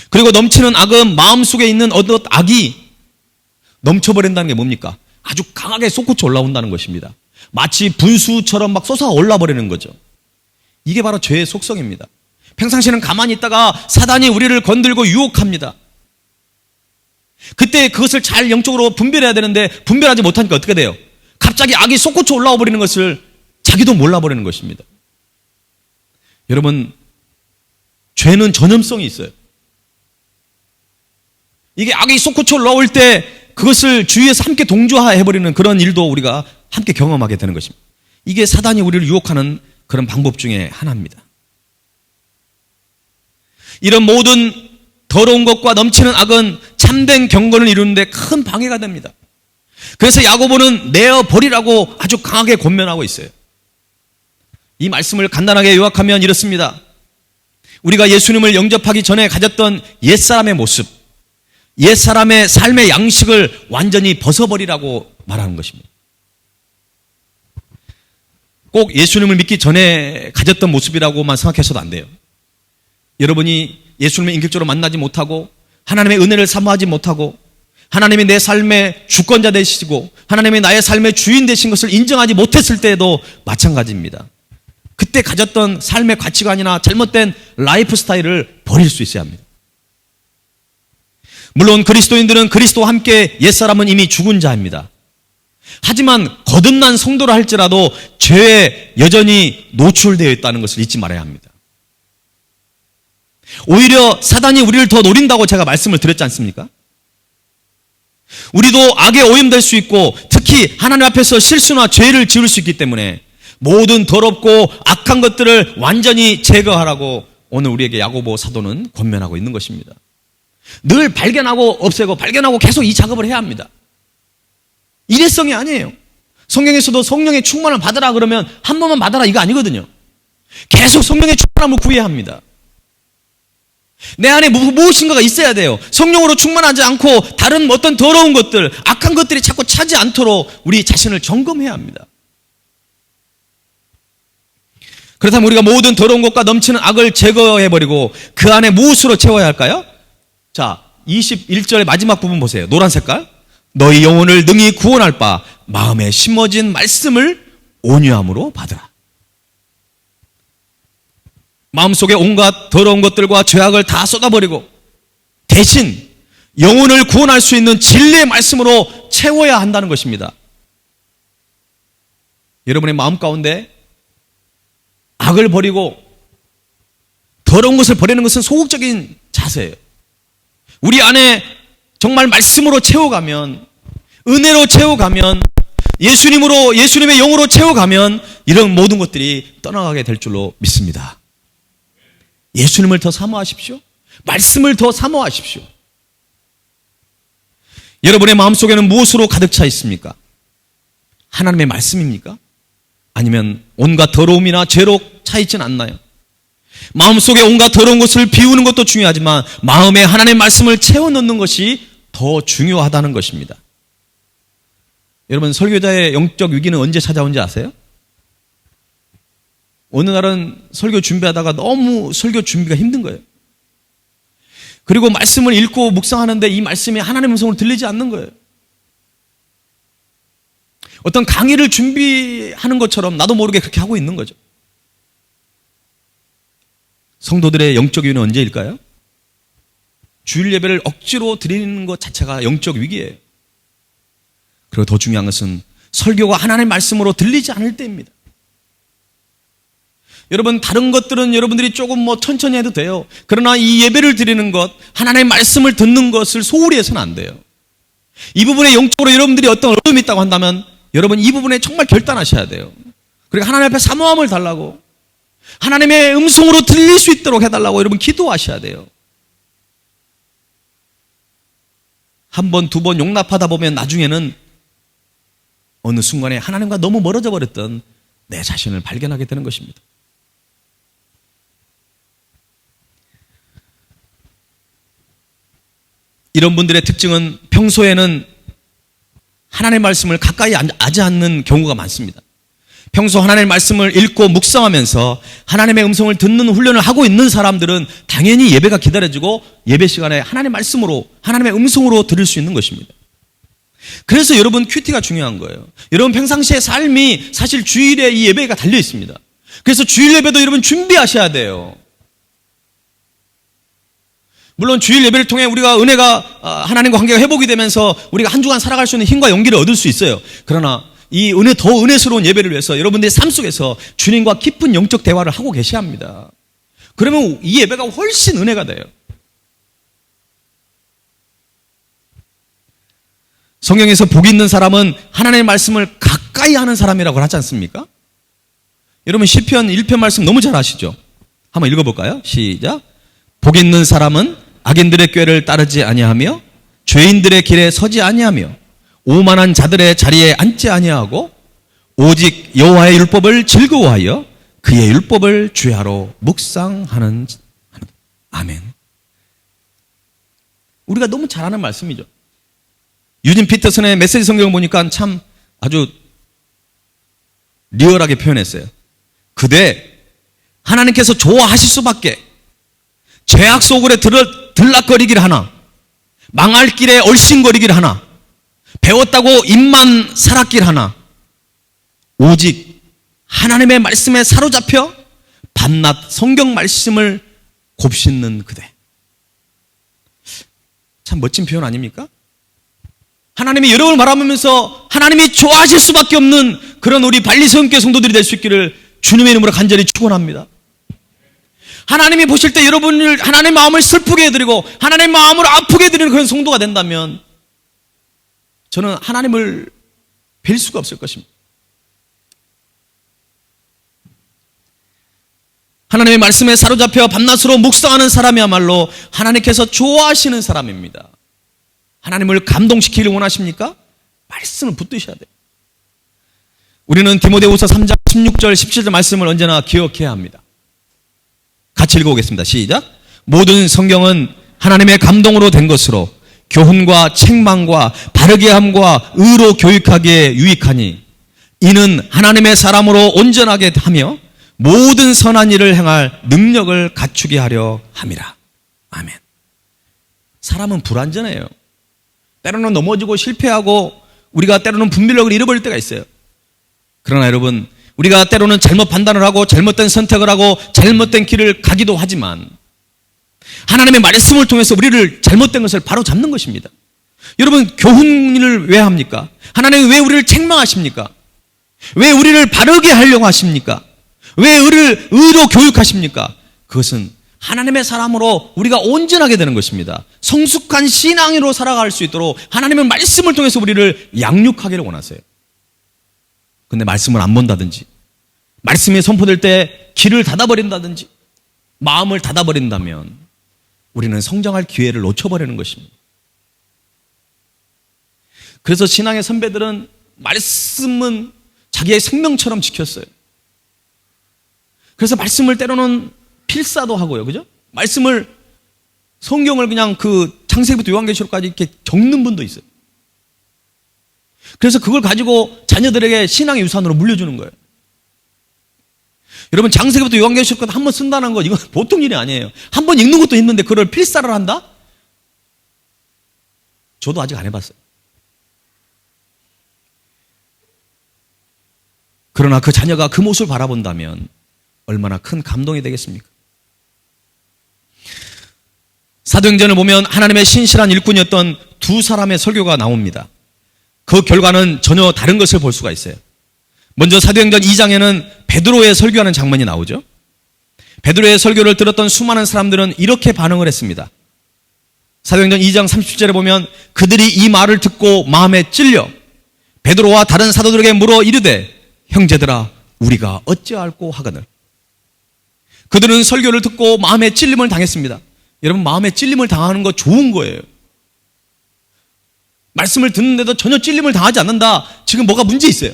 그리고 넘치는 악은 마음속에 있는 어떤 악이 넘쳐버린다는 게 뭡니까? 아주 강하게 솟구쳐 올라온다는 것입니다. 마치 분수처럼 막 솟아 올라버리는 거죠. 이게 바로 죄의 속성입니다. 평상시에는 가만히 있다가 사단이 우리를 건들고 유혹합니다. 그때 그것을 잘 영적으로 분별해야 되는데 분별하지 못하니까 어떻게 돼요? 갑자기 악이 솟구쳐 올라와 버리는 것을 자기도 몰라버리는 것입니다. 여러분, 죄는 전염성이 있어요. 이게 악이 솟구쳐 올라올 때 그것을 주위에서 함께 동조해버리는 그런 일도 우리가 함께 경험하게 되는 것입니다. 이게 사단이 우리를 유혹하는 그런 방법 중에 하나입니다. 이런 모든 더러운 것과 넘치는 악은 참된 경건을 이루는데 큰 방해가 됩니다. 그래서 야고보는 내어버리라고 아주 강하게 권면하고 있어요. 이 말씀을 간단하게 요약하면 이렇습니다. 우리가 예수님을 영접하기 전에 가졌던 옛사람의 모습, 옛사람의 삶의 양식을 완전히 벗어버리라고 말하는 것입니다. 꼭 예수님을 믿기 전에 가졌던 모습이라고만 생각해서도 안 돼요. 여러분이 예수님을 인격적으로 만나지 못하고 하나님의 은혜를 사모하지 못하고 하나님이 내 삶의 주권자 되시고 하나님이 나의 삶의 주인 되신 것을 인정하지 못했을 때에도 마찬가지입니다. 그때 가졌던 삶의 가치관이나 잘못된 라이프 스타일을 버릴 수 있어야 합니다. 물론 그리스도인들은 그리스도와 함께 옛사람은 이미 죽은 자입니다. 하지만 거듭난 성도라 할지라도 죄에 여전히 노출되어 있다는 것을 잊지 말아야 합니다. 오히려 사단이 우리를 더 노린다고 제가 말씀을 드렸지 않습니까? 우리도 악에 오염될 수 있고 특히 하나님 앞에서 실수나 죄를 지을 수 있기 때문에 모든 더럽고 악한 것들을 완전히 제거하라고 오늘 우리에게 야고보 사도는 권면하고 있는 것입니다. 늘 발견하고 없애고 발견하고 계속 이 작업을 해야 합니다. 일회성이 아니에요. 성경에서도 성령의 충만을 받으라 그러면 한 번만 받아라 이거 아니거든요. 계속 성령의 충만함을 구해야 합니다. 내 안에 무엇인가가 있어야 돼요. 성령으로 충만하지 않고 다른 어떤 더러운 것들, 악한 것들이 자꾸 차지 않도록 우리 자신을 점검해야 합니다. 그렇다면 우리가 모든 더러운 것과 넘치는 악을 제거해버리고 그 안에 무엇으로 채워야 할까요? 자, 21절의 마지막 부분 보세요. 노란 색깔. 너희 영혼을 능히 구원할 바 마음에 심어진 말씀을 온유함으로 받으라. 마음속에 온갖 더러운 것들과 죄악을 다 쏟아버리고 대신 영혼을 구원할 수 있는 진리의 말씀으로 채워야 한다는 것입니다. 여러분의 마음 가운데 악을 버리고 더러운 것을 버리는 것은 소극적인 자세예요. 우리 안에 정말 말씀으로 채워가면, 은혜로 채워가면, 예수님의 영으로 채워가면 이런 모든 것들이 떠나가게 될 줄로 믿습니다. 예수님을 더 사모하십시오. 말씀을 더 사모하십시오. 여러분의 마음속에는 무엇으로 가득 차 있습니까? 하나님의 말씀입니까? 아니면 온갖 더러움이나 죄로 차 있진 않나요? 마음속에 온갖 더러운 것을 비우는 것도 중요하지만 마음에 하나님의 말씀을 채워 넣는 것이 더 중요하다는 것입니다. 여러분, 설교자의 영적 위기는 언제 찾아온지 아세요? 어느 날은 설교 준비하다가 너무 설교 준비가 힘든 거예요. 그리고 말씀을 읽고 묵상하는데 이 말씀이 하나님의 음성으로 들리지 않는 거예요. 어떤 강의를 준비하는 것처럼 나도 모르게 그렇게 하고 있는 거죠. 성도들의 영적 위기는 언제일까요? 주일 예배를 억지로 드리는 것 자체가 영적 위기예요. 그리고 더 중요한 것은 설교가 하나님의 말씀으로 들리지 않을 때입니다. 여러분, 다른 것들은 여러분들이 조금 천천히 해도 돼요. 그러나 이 예배를 드리는 것, 하나님의 말씀을 듣는 것을 소홀히 해서는 안 돼요. 이 부분에 영적으로 여러분들이 어떤 어려움이 있다고 한다면 여러분 이 부분에 정말 결단하셔야 돼요. 그리고 하나님 앞에 사모함을 달라고, 하나님의 음성으로 들릴 수 있도록 해달라고 여러분 기도하셔야 돼요. 한 번, 두 번 용납하다 보면 나중에는 어느 순간에 하나님과 너무 멀어져 버렸던 내 자신을 발견하게 되는 것입니다. 이런 분들의 특징은 평소에는 하나님의 말씀을 가까이 하지 않는 경우가 많습니다. 평소 하나님의 말씀을 읽고 묵상하면서 하나님의 음성을 듣는 훈련을 하고 있는 사람들은 당연히 예배가 기다려지고 예배 시간에 하나님의 말씀으로, 하나님의 음성으로 들을 수 있는 것입니다. 그래서 여러분 큐티가 중요한 거예요. 여러분 평상시의 삶이 사실 주일에 이 예배가 달려 있습니다. 그래서 주일 예배도 여러분 준비하셔야 돼요. 물론 주일 예배를 통해 우리가 은혜가, 하나님과 관계가 회복이 되면서 우리가 한 주간 살아갈 수 있는 힘과 용기를 얻을 수 있어요. 그러나 이 더 은혜스러운 예배를 위해서 여러분들의 삶 속에서 주님과 깊은 영적 대화를 하고 계셔야 합니다. 그러면 이 예배가 훨씬 은혜가 돼요. 성경에서 복 있는 사람은 하나님의 말씀을 가까이 하는 사람이라고 하지 않습니까? 여러분 시편 1편 말씀 너무 잘 아시죠? 한번 읽어볼까요? 시작. 복 있는 사람은 악인들의 꾀를 따르지 아니하며 죄인들의 길에 서지 아니하며 오만한 자들의 자리에 앉지 아니하고 오직 여호와의 율법을 즐거워하여 그의 율법을 주야로 묵상하는. 아멘. 우리가 너무 잘 아는 말씀이죠. 유진 피터슨의 메시지 성경을 보니까 참 아주 리얼하게 표현했어요. 그대 하나님께서 좋아하실 수밖에 죄악 속으로 들락거리기를 하나, 망할 길에 얼씬거리기를 하나, 배웠다고 입만 살았길 하나, 오직 하나님의 말씀에 사로잡혀 밤낮 성경 말씀을 곱씹는 그대. 참 멋진 표현 아닙니까? 하나님이 여러분을 바라보면서 하나님이 좋아하실 수밖에 없는 그런 우리 발리성교 성도들이 될 수 있기를 주님의 이름으로 간절히 축원합니다. 하나님이 보실 때 여러분을 하나님의 마음을 슬프게 해드리고 하나님의 마음을 아프게 해드리는 그런 성도가 된다면 저는 하나님을 뵐 수가 없을 것입니다. 하나님의 말씀에 사로잡혀 밤낮으로 묵상하는 사람이야말로 하나님께서 좋아하시는 사람입니다. 하나님을 감동시키기를 원하십니까? 말씀을 붙드셔야 돼요. 우리는 디모데후서 3장 16절 17절 말씀을 언제나 기억해야 합니다. 같이 읽어보겠습니다. 시작. 모든 성경은 하나님의 감동으로 된 것으로 교훈과 책망과 바르게 함과 의로 교육하기에 유익하니 이는 하나님의 사람으로 온전하게 하며 모든 선한 일을 행할 능력을 갖추게 하려 함이라. 아멘. 사람은 불완전해요. 때로는 넘어지고 실패하고 우리가 때로는 분별력을 잃어버릴 때가 있어요. 그러나 여러분, 우리가 때로는 잘못 판단을 하고 잘못된 선택을 하고 잘못된 길을 가기도 하지만 하나님의 말씀을 통해서 우리를 잘못된 것을 바로 잡는 것입니다. 여러분, 교훈을 왜 합니까? 하나님이 왜 우리를 책망하십니까? 왜 우리를 바르게 하려고 하십니까? 왜 우리를 의로 교육하십니까? 그것은 하나님의 사람으로 우리가 온전하게 되는 것입니다. 성숙한 신앙으로 살아갈 수 있도록 하나님의 말씀을 통해서 우리를 양육하기를 원하세요. 근데 말씀을 안 본다든지, 말씀이 선포될 때 길을 닫아버린다든지, 마음을 닫아버린다면 우리는 성장할 기회를 놓쳐버리는 것입니다. 그래서 신앙의 선배들은 말씀은 자기의 생명처럼 지켰어요. 그래서 말씀을 때로는 필사도 하고요. 그죠? 말씀을, 성경을 그냥 그 창세기부터 요한계시록까지 이렇게 적는 분도 있어요. 그래서 그걸 가지고 자녀들에게 신앙의 유산으로 물려주는 거예요. 여러분, 창세기부터 요한계시록까지 한 번 쓴다는 거, 이건 보통 일이 아니에요. 한 번 읽는 것도 힘든데 그걸 필사를 한다? 저도 아직 안 해봤어요. 그러나 그 자녀가 그 모습을 바라본다면 얼마나 큰 감동이 되겠습니까? 사도행전을 보면 하나님의 신실한 일꾼이었던 두 사람의 설교가 나옵니다. 그 결과는 전혀 다른 것을 볼 수가 있어요. 먼저 사도행전 2장에는 베드로의 설교하는 장면이 나오죠. 베드로의 설교를 들었던 수많은 사람들은 이렇게 반응을 했습니다. 사도행전 2장 30절에 보면 그들이 이 말을 듣고 마음에 찔려 베드로와 다른 사도들에게 물어 이르되 형제들아 우리가 어찌할꼬 하거늘. 그들은 설교를 듣고 마음에 찔림을 당했습니다. 여러분, 마음에 찔림을 당하는 거 좋은 거예요. 말씀을 듣는데도 전혀 찔림을 당하지 않는다. 지금 뭐가 문제 있어요.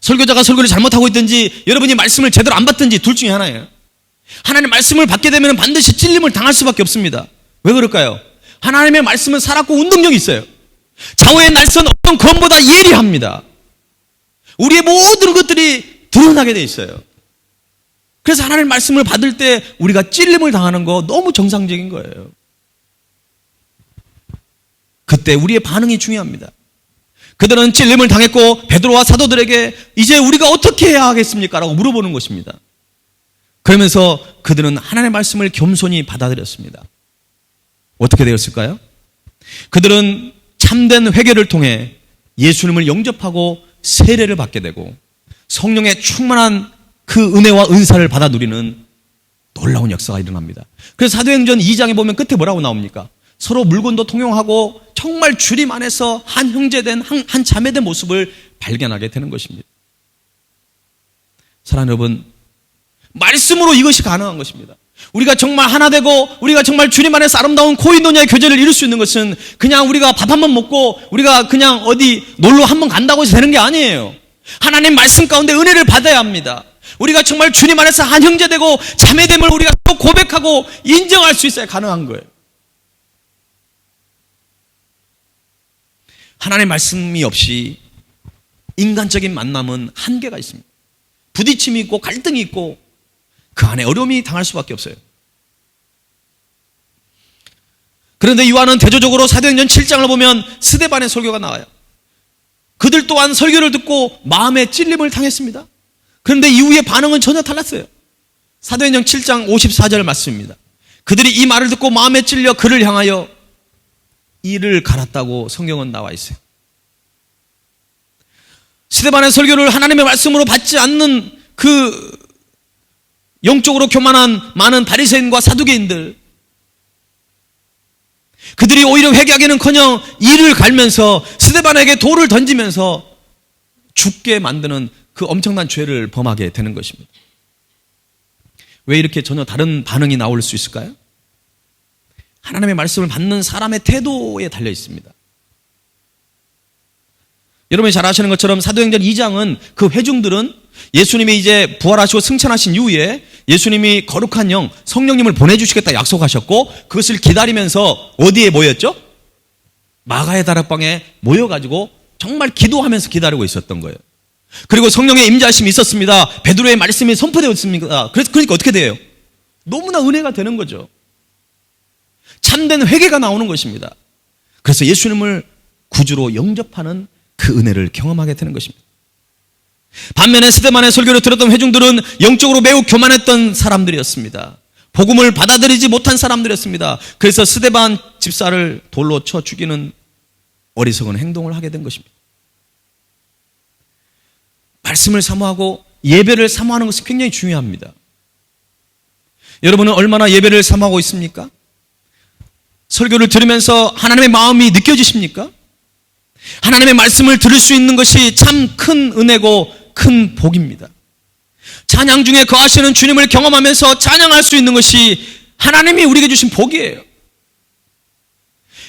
설교자가 설교를 잘못하고 있든지 여러분이 말씀을 제대로 안 받든지 둘 중에 하나예요. 하나님의 말씀을 받게 되면 반드시 찔림을 당할 수밖에 없습니다. 왜 그럴까요? 하나님의 말씀은 살았고 운동력이 있어요. 좌우의 날선 어떤 검보다 예리합니다. 우리의 모든 것들이 드러나게 돼 있어요. 그래서 하나님의 말씀을 받을 때 우리가 찔림을 당하는 거 너무 정상적인 거예요. 그때 우리의 반응이 중요합니다. 그들은 찔림을 당했고 베드로와 사도들에게 이제 우리가 어떻게 해야 하겠습니까? 라고 물어보는 것입니다. 그러면서 그들은 하나님의 말씀을 겸손히 받아들였습니다. 어떻게 되었을까요? 그들은 참된 회개를 통해 예수님을 영접하고 세례를 받게 되고 성령의 충만한 그 은혜와 은사를 받아 누리는 놀라운 역사가 일어납니다. 그래서 사도행전 2장에 보면 끝에 뭐라고 나옵니까? 서로 물건도 통용하고 정말 주님 안에서 한 형제된 한 자매된 모습을 발견하게 되는 것입니다. 사랑하는 여러분, 말씀으로 이것이 가능한 것입니다. 우리가 정말 하나 되고 우리가 정말 주님 안에서 아름다운 코인노니아의 교제를 이룰 수 있는 것은 그냥 우리가 밥 한 번 먹고 우리가 그냥 어디 놀러 한 번 간다고 해서 되는 게 아니에요. 하나님 말씀 가운데 은혜를 받아야 합니다. 우리가 정말 주님 안에서 한 형제 되고 자매됨을 우리가 또 고백하고 인정할 수 있어야 가능한 거예요. 하나님의 말씀이 없이 인간적인 만남은 한계가 있습니다. 부딪힘이 있고 갈등이 있고 그 안에 어려움이 당할 수밖에 없어요. 그런데 요한은 대조적으로 사도행전 7장을 보면 스데반의 설교가 나와요. 그들 또한 설교를 듣고 마음에 찔림을 당했습니다. 그런데 이후의 반응은 전혀 달랐어요. 사도행전 7장 54절 말씀입니다. 그들이 이 말을 듣고 마음에 찔려 그를 향하여 이를 갈았다고 성경은 나와 있어요. 스데반의 설교를 하나님의 말씀으로 받지 않는 그 영적으로 교만한 많은 바리새인과 사두개인들, 그들이 오히려 회개하기는커녕 이를 갈면서 스데반에게 돌을 던지면서 죽게 만드는 그 엄청난 죄를 범하게 되는 것입니다. 왜 이렇게 전혀 다른 반응이 나올 수 있을까요? 하나님의 말씀을 받는 사람의 태도에 달려 있습니다. 여러분이 잘 아시는 것처럼 사도행전 2장은 그 회중들은 예수님이 이제 부활하시고 승천하신 이후에 예수님이 거룩한 영, 성령님을 보내주시겠다 약속하셨고 그것을 기다리면서 어디에 모였죠? 마가의 다락방에 모여가지고 정말 기도하면서 기다리고 있었던 거예요. 그리고 성령의 임재하심이 있었습니다. 베드로의 말씀이 선포되었습니다. 그러니까 어떻게 돼요? 너무나 은혜가 되는 거죠. 참된 회개가 나오는 것입니다. 그래서 예수님을 구주로 영접하는 그 은혜를 경험하게 되는 것입니다. 반면에 스데반의 설교를 들었던 회중들은 영적으로 매우 교만했던 사람들이었습니다. 복음을 받아들이지 못한 사람들이었습니다. 그래서 스데반 집사를 돌로 쳐 죽이는 어리석은 행동을 하게 된 것입니다. 말씀을 사모하고 예배를 사모하는 것은 굉장히 중요합니다. 여러분은 얼마나 예배를 사모하고 있습니까? 설교를 들으면서 하나님의 마음이 느껴지십니까? 하나님의 말씀을 들을 수 있는 것이 참 큰 은혜고 큰 복입니다. 찬양 중에 거하시는 주님을 경험하면서 찬양할 수 있는 것이 하나님이 우리에게 주신 복이에요.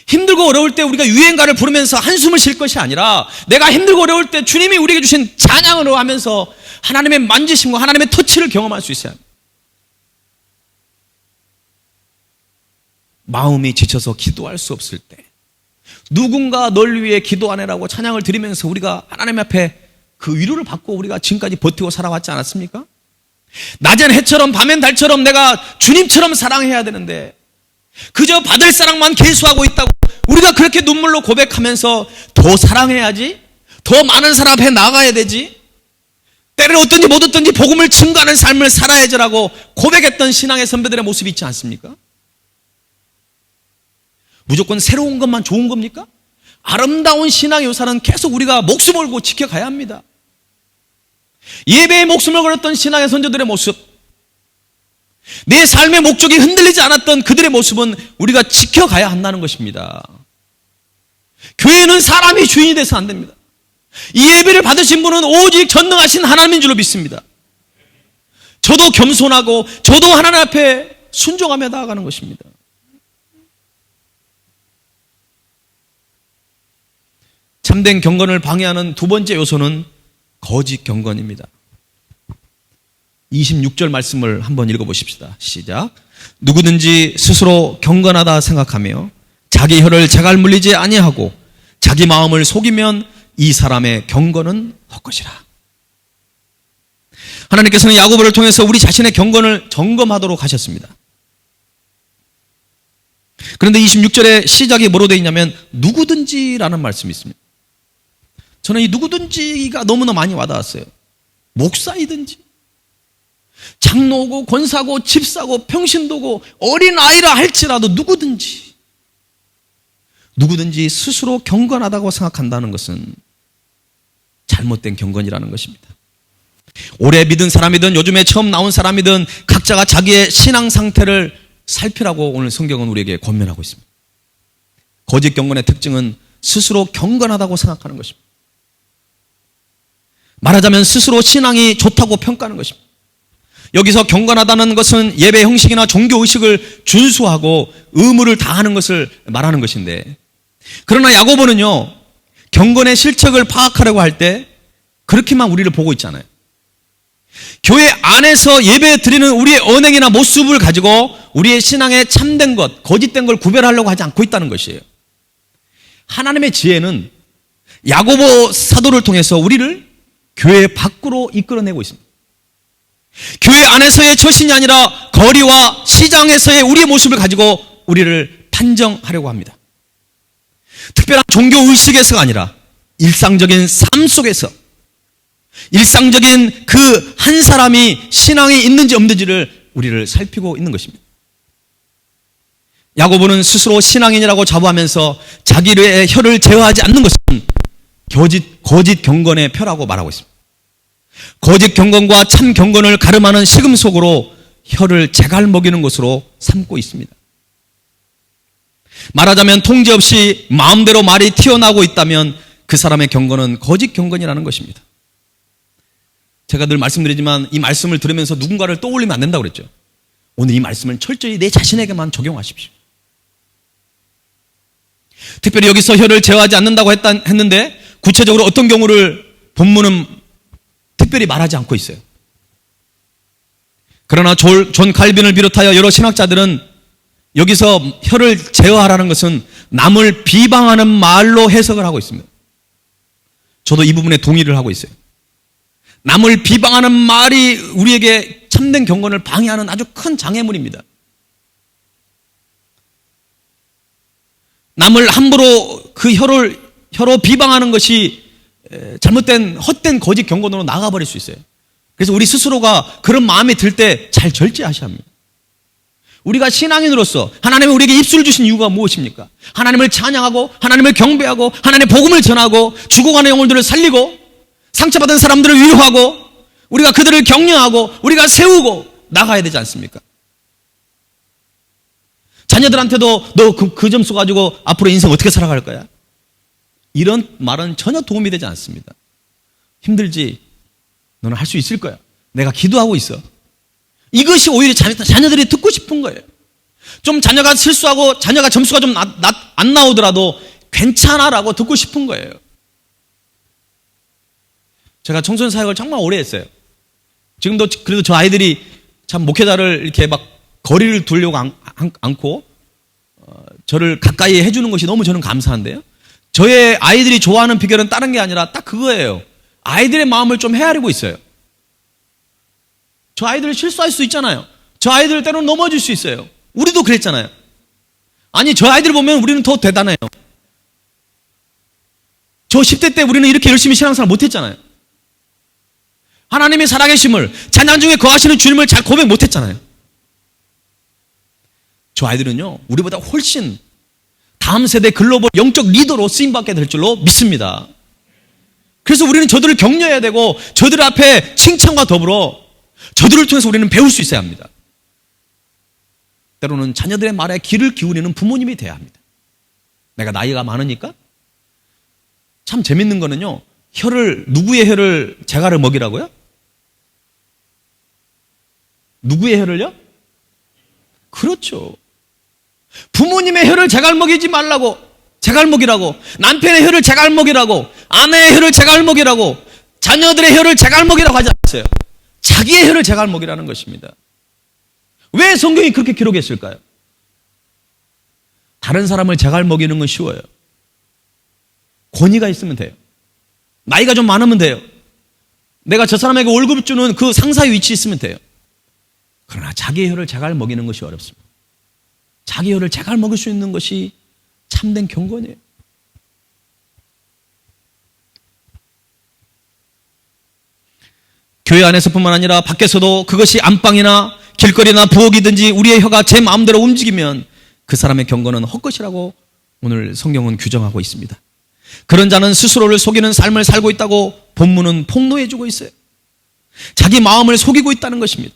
힘들고 어려울 때 우리가 유행가를 부르면서 한숨을 쉴 것이 아니라 내가 힘들고 어려울 때 주님이 우리에게 주신 찬양으로 하면서 하나님의 만지심과 하나님의 터치를 경험할 수 있어야 합니다. 마음이 지쳐서 기도할 수 없을 때 누군가 널 위해 기도하네라고 찬양을 드리면서 우리가 하나님 앞에 그 위로를 받고 우리가 지금까지 버티고 살아왔지 않았습니까? 낮엔 해처럼 밤엔 달처럼 내가 주님처럼 사랑해야 되는데 그저 받을 사랑만 계수하고 있다고 우리가 그렇게 눈물로 고백하면서 더 사랑해야지, 더 많은 사람 앞에 나가야 되지, 때를 어떤지 못 어떤지 복음을 증거하는 삶을 살아야지라고 고백했던 신앙의 선배들의 모습이 있지 않습니까? 무조건 새로운 것만 좋은 겁니까? 아름다운 신앙의 요사는 계속 우리가 목숨을 걸고 지켜가야 합니다. 예배에 목숨을 걸었던 신앙의 선조들의 모습, 내 삶의 목적이 흔들리지 않았던 그들의 모습은 우리가 지켜가야 한다는 것입니다. 교회는 사람이 주인이 돼서 안 됩니다. 이 예배를 받으신 분은 오직 전능하신 하나님인 줄로 믿습니다. 저도 겸손하고 저도 하나님 앞에 순종하며 나아가는 것입니다. 참된 경건을 방해하는 두 번째 요소는 거짓 경건입니다. 26절 말씀을 한번 읽어보십시다. 시작. 누구든지 스스로 경건하다 생각하며 자기 혀를 제갈 물리지 아니하고 자기 마음을 속이면 이 사람의 경건은 헛것이라. 하나님께서는 야고보를 통해서 우리 자신의 경건을 점검하도록 하셨습니다. 그런데 26절의 시작이 뭐로 되어 있냐면 누구든지라는 말씀이 있습니다. 저는 이 누구든지가 너무나 많이 와닿았어요. 목사이든지 장로고 권사고 집사고 평신도고 어린아이라 할지라도 누구든지 스스로 경건하다고 생각한다는 것은 잘못된 경건이라는 것입니다. 오래 믿은 사람이든 요즘에 처음 나온 사람이든 각자가 자기의 신앙 상태를 살피라고 오늘 성경은 우리에게 권면하고 있습니다. 거짓 경건의 특징은 스스로 경건하다고 생각하는 것입니다. 말하자면 스스로 신앙이 좋다고 평가하는 것입니다. 여기서 경건하다는 것은 예배 형식이나 종교 의식을 준수하고 의무를 다하는 것을 말하는 것인데, 그러나 야고보는요 경건의 실책을 파악하려고 할 때 그렇게만 우리를 보고 있잖아요. 교회 안에서 예배 드리는 우리의 언행이나 모습을 가지고 우리의 신앙의 참된 것, 거짓된 걸 구별하려고 하지 않고 있다는 것이에요. 하나님의 지혜는 야고보 사도를 통해서 우리를 교회 밖으로 이끌어내고 있습니다. 교회 안에서의 처신이 아니라 거리와 시장에서의 우리의 모습을 가지고 우리를 판정하려고 합니다. 특별한 종교 의식에서가 아니라 일상적인 삶 속에서 일상적인 그 한 사람이 신앙이 있는지 없는지를 우리를 살피고 있는 것입니다. 야고보는 스스로 신앙인이라고 자부하면서 자기의 혀를 제어하지 않는 것은 거짓 경건의 표라고 말하고 있습니다. 거짓 경건과 참 경건을 가름하는 시금 속으로 혀를 제갈 먹이는 것으로 삼고 있습니다. 말하자면 통제 없이 마음대로 말이 튀어나오고 있다면 그 사람의 경건은 거짓 경건이라는 것입니다. 제가 늘 말씀드리지만 이 말씀을 들으면서 누군가를 떠올리면 안 된다고 그랬죠. 오늘 이 말씀을 철저히 내 자신에게만 적용하십시오. 특별히 여기서 혀를 제어하지 않는다고 했는데 구체적으로 어떤 경우를 본문은 특별히 말하지 않고 있어요. 그러나 존 칼빈을 비롯하여 여러 신학자들은 여기서 혀를 제어하라는 것은 남을 비방하는 말로 해석을 하고 있습니다. 저도 이 부분에 동의를 하고 있어요. 남을 비방하는 말이 우리에게 참된 경건을 방해하는 아주 큰 장애물입니다. 남을 함부로 그 혀로 비방하는 것이 잘못된 헛된 거짓 경건으로 나가버릴 수 있어요. 그래서 우리 스스로가 그런 마음이 들 때 잘 절제하셔야 합니다. 우리가 신앙인으로서 하나님이 우리에게 입술을 주신 이유가 무엇입니까? 하나님을 찬양하고 하나님을 경배하고 하나님의 복음을 전하고 죽어가는 영혼들을 살리고 상처받은 사람들을 위로하고 우리가 그들을 격려하고 우리가 세우고 나가야 되지 않습니까? 자녀들한테도 너 그 점수 가지고 앞으로 인생 어떻게 살아갈 거야? 이런 말은 전혀 도움이 되지 않습니다. 힘들지? 너는 할 수 있을 거야. 내가 기도하고 있어. 이것이 오히려 자녀들이 듣고 싶은 거예요. 좀 자녀가 실수하고 자녀가 점수가 좀 안 나오더라도 괜찮아라고 듣고 싶은 거예요. 제가 청소년 사역을 정말 오래 했어요. 지금도 그래도 저 아이들이 참 목회자를 이렇게 막 거리를 두려고 않고 저를 가까이 해주는 것이 너무 저는 감사한데요. 저의 아이들이 좋아하는 비결은 다른 게 아니라 딱 그거예요. 아이들의 마음을 좀 헤아리고 있어요. 저 아이들 실수할 수 있잖아요. 저 아이들 때로는 넘어질 수 있어요. 우리도 그랬잖아요. 아니 저 아이들 보면 우리는 더 대단해요. 저 10대 때 우리는 이렇게 열심히 신앙생활 못했잖아요. 하나님의 살아계심을 찬양 중에 거하시는 주님을 잘 고백 못했잖아요. 저 아이들은요 우리보다 훨씬 다음 세대 글로벌 영적 리더로 쓰임받게 될 줄로 믿습니다. 그래서 우리는 저들을 격려해야 되고 저들 앞에 칭찬과 더불어 저들을 통해서 우리는 배울 수 있어야 합니다. 때로는 자녀들의 말에 귀를 기울이는 부모님이 돼야 합니다. 내가 나이가 많으니까 참 재밌는 거는요 누구의 혀를 제갈을 먹이라고요? 누구의 혀를요? 그렇죠. 부모님의 혀를 제갈 먹이지 말라고, 제갈 먹이라고, 남편의 혀를 제갈 먹이라고, 아내의 혀를 제갈 먹이라고, 자녀들의 혀를 제갈 먹이라고 하지 않았어요. 자기의 혀를 제갈 먹이라는 것입니다. 왜 성경이 그렇게 기록했을까요? 다른 사람을 제갈 먹이는 건 쉬워요. 권위가 있으면 돼요. 나이가 좀 많으면 돼요. 내가 저 사람에게 월급 주는 그 상사의 위치에 있으면 돼요. 그러나 자기의 혀를 제갈 먹이는 것이 어렵습니다. 자기 혀를 제갈 먹일 수 있는 것이 참된 경건이에요. 교회 안에서뿐만 아니라 밖에서도 그것이 안방이나 길거리나 부엌이든지 우리의 혀가 제 마음대로 움직이면 그 사람의 경건은 헛것이라고 오늘 성경은 규정하고 있습니다. 그런 자는 스스로를 속이는 삶을 살고 있다고 본문은 폭로해주고 있어요. 자기 마음을 속이고 있다는 것입니다.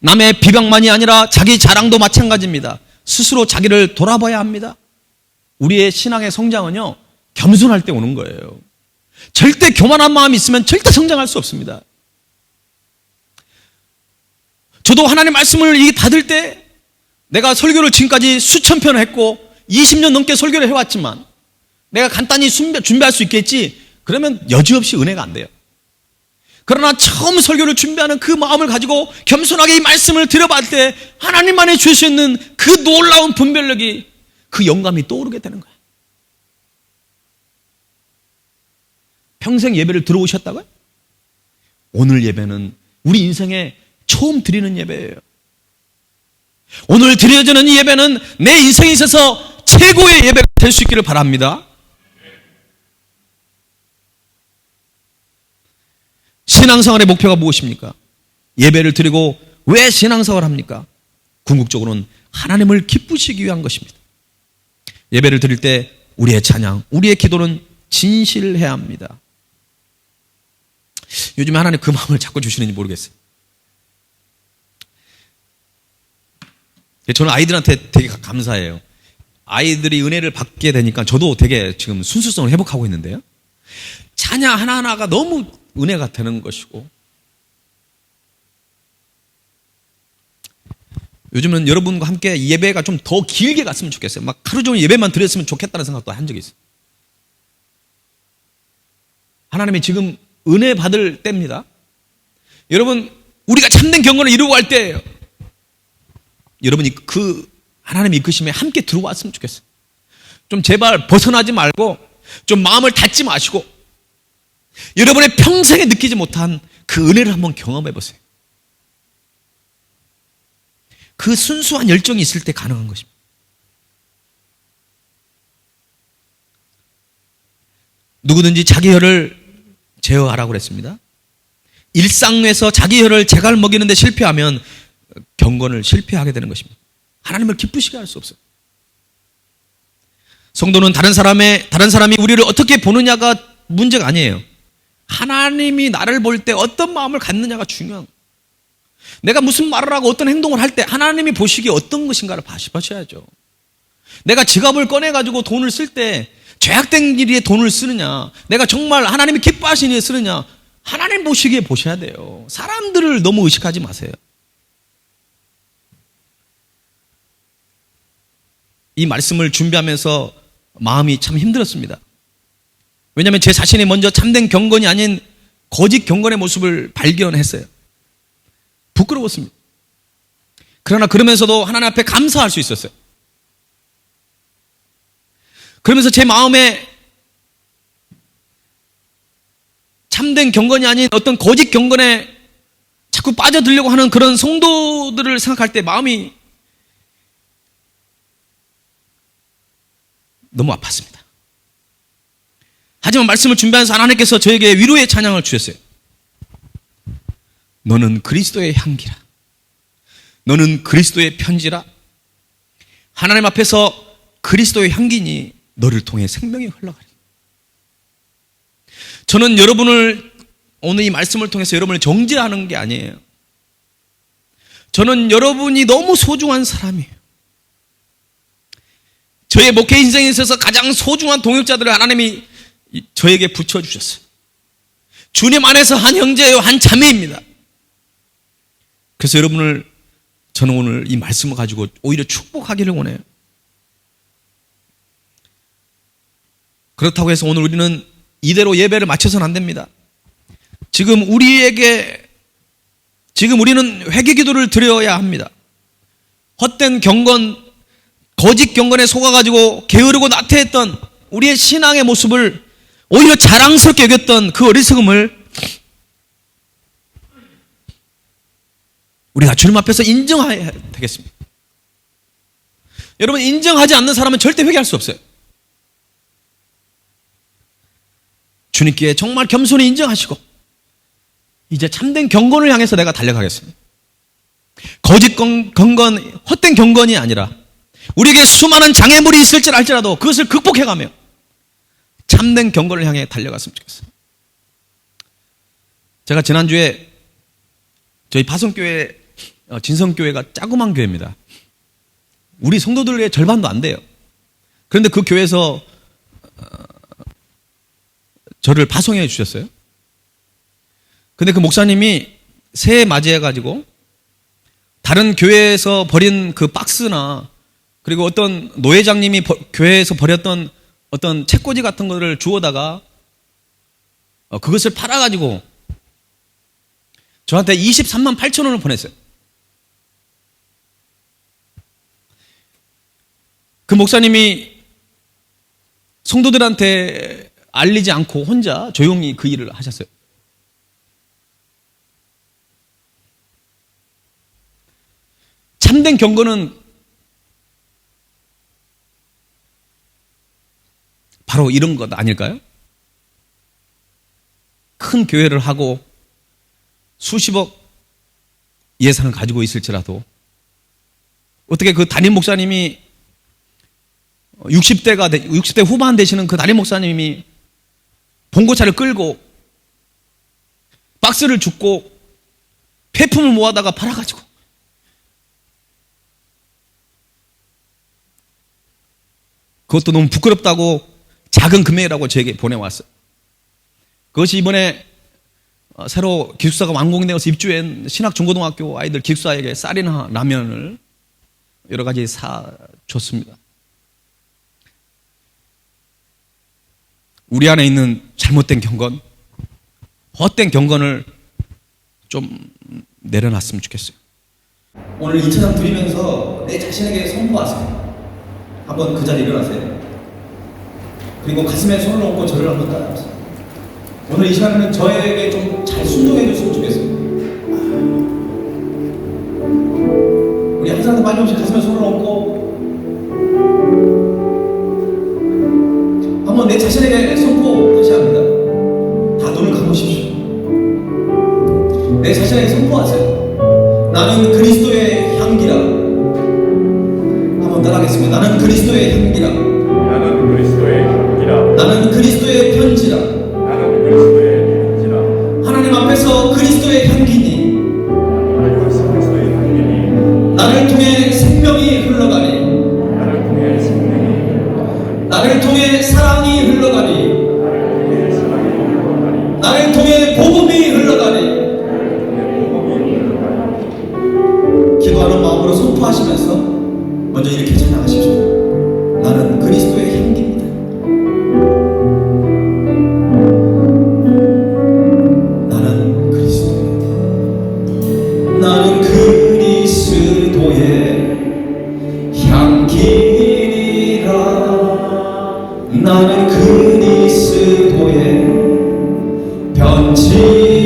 남의 비방만이 아니라 자기 자랑도 마찬가지입니다. 스스로 자기를 돌아봐야 합니다. 우리의 신앙의 성장은요 겸손할 때 오는 거예요. 절대 교만한 마음이 있으면 절대 성장할 수 없습니다. 저도 하나님 말씀을 받을 때 내가 설교를 지금까지 수천 편을 했고 20년 넘게 설교를 해왔지만 내가 간단히 준비할 수 있겠지 그러면 여지없이 은혜가 안 돼요. 그러나 처음 설교를 준비하는 그 마음을 가지고 겸손하게 이 말씀을 들어봤을 때 하나님만이 줄 수 있는 그 놀라운 분별력이 그 영감이 떠오르게 되는 거예요. 평생 예배를 들어오셨다고요? 오늘 예배는 우리 인생에 처음 드리는 예배예요. 오늘 드려지는 이 예배는 내 인생에 있어서 최고의 예배가 될 수 있기를 바랍니다. 신앙생활의 목표가 무엇입니까? 예배를 드리고 왜 신앙생활을 합니까? 궁극적으로는 하나님을 기쁘시기 위한 것입니다. 예배를 드릴 때 우리의 찬양, 우리의 기도는 진실해야 합니다. 요즘에 하나님 그 마음을 자꾸 주시는지 모르겠어요. 저는 아이들한테 되게 감사해요. 아이들이 은혜를 받게 되니까 저도 되게 지금 순수성을 회복하고 있는데요. 자녀 하나하나가 너무 은혜가 되는 것이고 요즘은 여러분과 함께 예배가 좀 더 길게 갔으면 좋겠어요. 막 하루 종일 예배만 드렸으면 좋겠다는 생각도 한 적이 있어요. 하나님이 지금 은혜 받을 때입니다. 여러분, 우리가 참된 경건을 이루고 할 때예요. 여러분이 그 하나님 이끄심에 함께 들어왔으면 좋겠어요. 좀 제발 벗어나지 말고 좀 마음을 닫지 마시고 여러분의 평생에 느끼지 못한 그 은혜를 한번 경험해 보세요. 그 순수한 열정이 있을 때 가능한 것입니다. 누구든지 자기 혀를 제어하라고 그랬습니다. 일상에서 자기 혀를 제갈 먹이는데 실패하면 경건을 실패하게 되는 것입니다. 하나님을 기쁘시게 할 수 없어요. 성도는 다른 사람이 우리를 어떻게 보느냐가 문제가 아니에요. 하나님이 나를 볼 때 어떤 마음을 갖느냐가 중요한 거예요. 내가 무슨 말을 하고 어떤 행동을 할 때 하나님이 보시기에 어떤 것인가를 보셔야죠. 내가 지갑을 꺼내가지고 돈을 쓸 때 죄악된 일에 돈을 쓰느냐, 내가 정말 하나님이 기뻐하시는 일에 쓰느냐, 하나님 보시기에 보셔야 돼요. 사람들을 너무 의식하지 마세요. 이 말씀을 준비하면서 마음이 참 힘들었습니다. 왜냐하면 제 자신이 먼저 참된 경건이 아닌 거짓 경건의 모습을 발견했어요. 부끄러웠습니다. 그러나 그러면서도 하나님 앞에 감사할 수 있었어요. 그러면서 제 마음에 참된 경건이 아닌 어떤 거짓 경건에 자꾸 빠져들려고 하는 그런 성도들을 생각할 때 마음이 너무 아팠습니다. 하지만 말씀을 준비하면서 하나님께서 저에게 위로의 찬양을 주셨어요. 너는 그리스도의 향기라. 너는 그리스도의 편지라. 하나님 앞에서 그리스도의 향기니 너를 통해 생명이 흘러가리. 저는 여러분을 오늘 이 말씀을 통해서 여러분을 정죄하는 게 아니에요. 저는 여러분이 너무 소중한 사람이에요. 저의 목회 인생에 있어서 가장 소중한 동역자들을 하나님이 저에게 붙여주셨어요. 주님 안에서 한 형제요, 한 자매입니다. 그래서 여러분을 저는 오늘 이 말씀을 가지고 오히려 축복하기를 원해요. 그렇다고 해서 오늘 우리는 이대로 예배를 마쳐서는 안 됩니다. 지금 우리는 회개 기도를 드려야 합니다. 헛된 경건, 거짓 경건에 속아가지고 게으르고 나태했던 우리의 신앙의 모습을 오히려 자랑스럽게 여겼던 그 어리석음을 우리가 주님 앞에서 인정해야 되겠습니다. 여러분, 인정하지 않는 사람은 절대 회개할 수 없어요. 주님께 정말 겸손히 인정하시고 이제 참된 경건을 향해서 내가 달려가겠습니다. 거짓 경건, 헛된 경건이 아니라 우리에게 수많은 장애물이 있을지 알지라도 그것을 극복해가며 참된 경건을 향해 달려갔으면 좋겠어요. 제가 지난주에 저희 파송교회 진성교회가 자그만 교회입니다. 우리 성도들의 절반도 안 돼요. 그런데 그 교회에서 저를 파송해 주셨어요. 근데 그 목사님이 새해 맞이해가지고 다른 교회에서 버린 그 박스나 그리고 어떤 노회장님이 교회에서 버렸던 어떤 책꽂이 같은 거를 주워다가 그것을 팔아가지고 저한테 23만 8천 원을 보냈어요. 그 목사님이 성도들한테 알리지 않고 혼자 조용히 그 일을 하셨어요. 참된 경건은 바로 이런 것 아닐까요? 큰 교회를 하고 수십억 예산을 가지고 있을지라도 어떻게 그 담임 목사님이 60대 후반 되시는 그 담임 목사님이 봉고차를 끌고 박스를 줍고 폐품을 모아다가 팔아가지고 그것도 너무 부끄럽다고 작은 금액이라고 저에게 보내왔어요. 그것이 이번에 새로 기숙사가 완공되어서 입주한 신학중고등학교 아이들 기숙사에게 쌀이나 라면을 여러 가지 사줬습니다. 우리 안에 있는 잘못된 경건, 헛된 경건을 좀 내려놨으면 좋겠어요. 오늘 이 찬양 드리면서 내 자신에게 선포하세요. 한번 그 자리에 일어나세요. 그리고 가슴에 손을 얹고 저를 한번 따라하세요. 오늘 이 시간에는 저에게 좀 잘 순종해 줬으면 좋겠어요. 우리 항상 빠짐없이 가슴에 손을 얹고 한번 내 자신에게 선포하셔야 합니다. 다 눈을 감으십시오. 내 자신에게 선포하세요. 나는 그리스도의 향기라. 한번 따라하겠습니다. 나는 그리스도의 향기라. 나는 그리스도의 향기라. 나는 그리스도의 편지라. 나는 그리스도의 편지라. 하나님 앞에서 그리스도의 향기니 하나님 앞에서 그리스도의 향기니 나를 통해 생명이 흘러가니 나를 통해 생명이 흘러가니 나를 통해 사랑이 흘러가니 나를 통해 사랑이 흘러가니 나를 통해 복음이 흘러가니 나를 통해 복음이 흘러가니. 기도하는 마음으로 선포하시면서 먼저 이렇게 찬양하십시오. 나는 그리스도의 향기입니다. 나는 그리스도의 향기니라. 나는 그리스도의 편지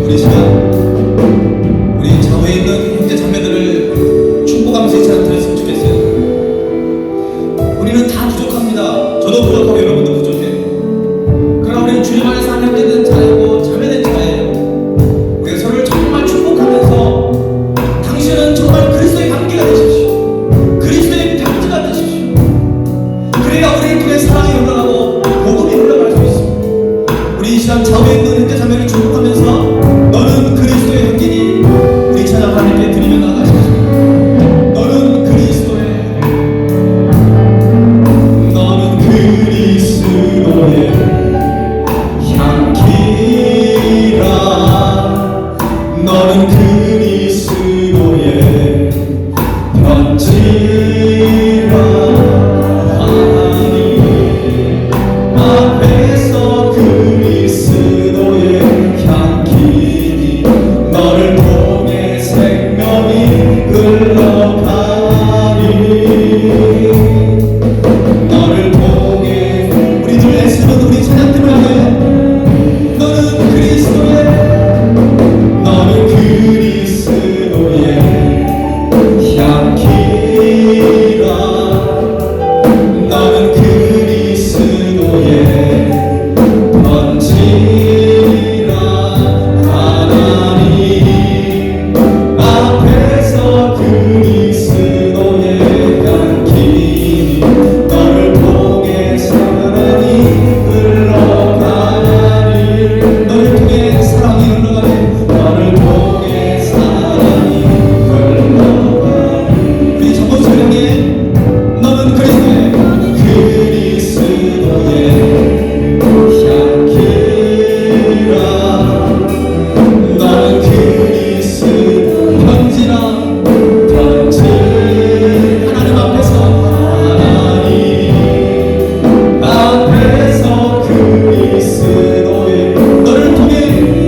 우리 시간 우리 좌우에 있는 형제 자매들을 축복하면서 이 시간 들었으면 좋겠어요. 우리는 다 부족합니다. 저도 부족하고 여러분도 부족해요. 그러나 우리는 주님 안에서 하나님께 자녀고 자매된 자예요. 우리가 서로를 정말 축복하면서 당신은 정말 그리스도의 관계가 되십시오. 그리스도의 편지가 되십시오. 그래야 우리를 통해 사랑이 흘러가고 복음이 흘러갈 수 있습니다. 우리 이 시간 좌우에 있는 형제 자매를 축복하면서 너는 그리스도의 향기니 우리 찬양 하나님께 드리며 나가십시오. 너는 그리스도의 향기라. 너는 그리스도의 편지라. 하나님 앞에서 그리스도의 향기니 너를 통해 생명이 흘러가니. 너를 통해 우리들 애쓰는 우리 찬양팀을 하여 너는 그리스도의 향기라. 너는 그리스도의 편지라. 하나님 앞에서 그리스도의 향기니 너를 통해 사랑이 흘러가니. 너를 통해 사랑이 흘러가니. 너를 통해 사랑이 흘러가니. 우리 전부 소리하게 너는 그리스도의 향기라. 너는 그리스도 편지라. 편지 하나님 앞에서 그리스도의 너를 통해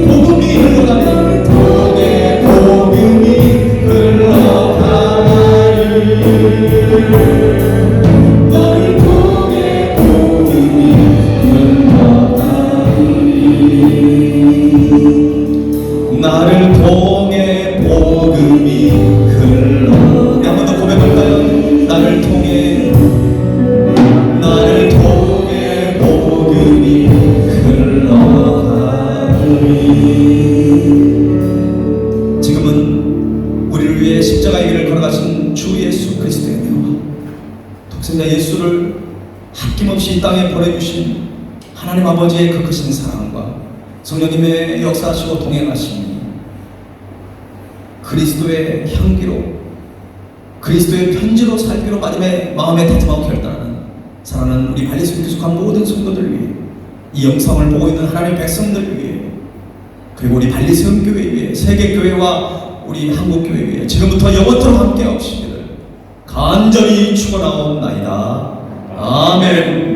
복음이 흘러가네. 통해 복음이 흘러가니. 너를 통해 복음이 흘러가니. 나를 통해 복음이 흘러. 우리 한 번 더 고백할까요? 나를 통해 복음이 흘러가니. 지금은 우리를 위해 십자가의 길을 걸어가신 주 예수 그리스도의 명화, 독생자 예수를 아낌없이 이 땅에 보내주신 하나님 아버지의 그 크신 사랑과 성령님의 역사하시고 동행하심이 그리스도의 향기로 그리스도의 편지로 살기로 마음에 다짐하고 결단하는 사랑하는 우리 발리스를 기속한 모든 성도들 위해, 이 영상을 보고 있는 하나님의 백성들 위해, 그리고 우리 발리세움교회 위해, 세계교회와 우리 한국교회 위해 지금부터 영원토록 함께 하시기를 간절히 축원하옵나이다. 아멘.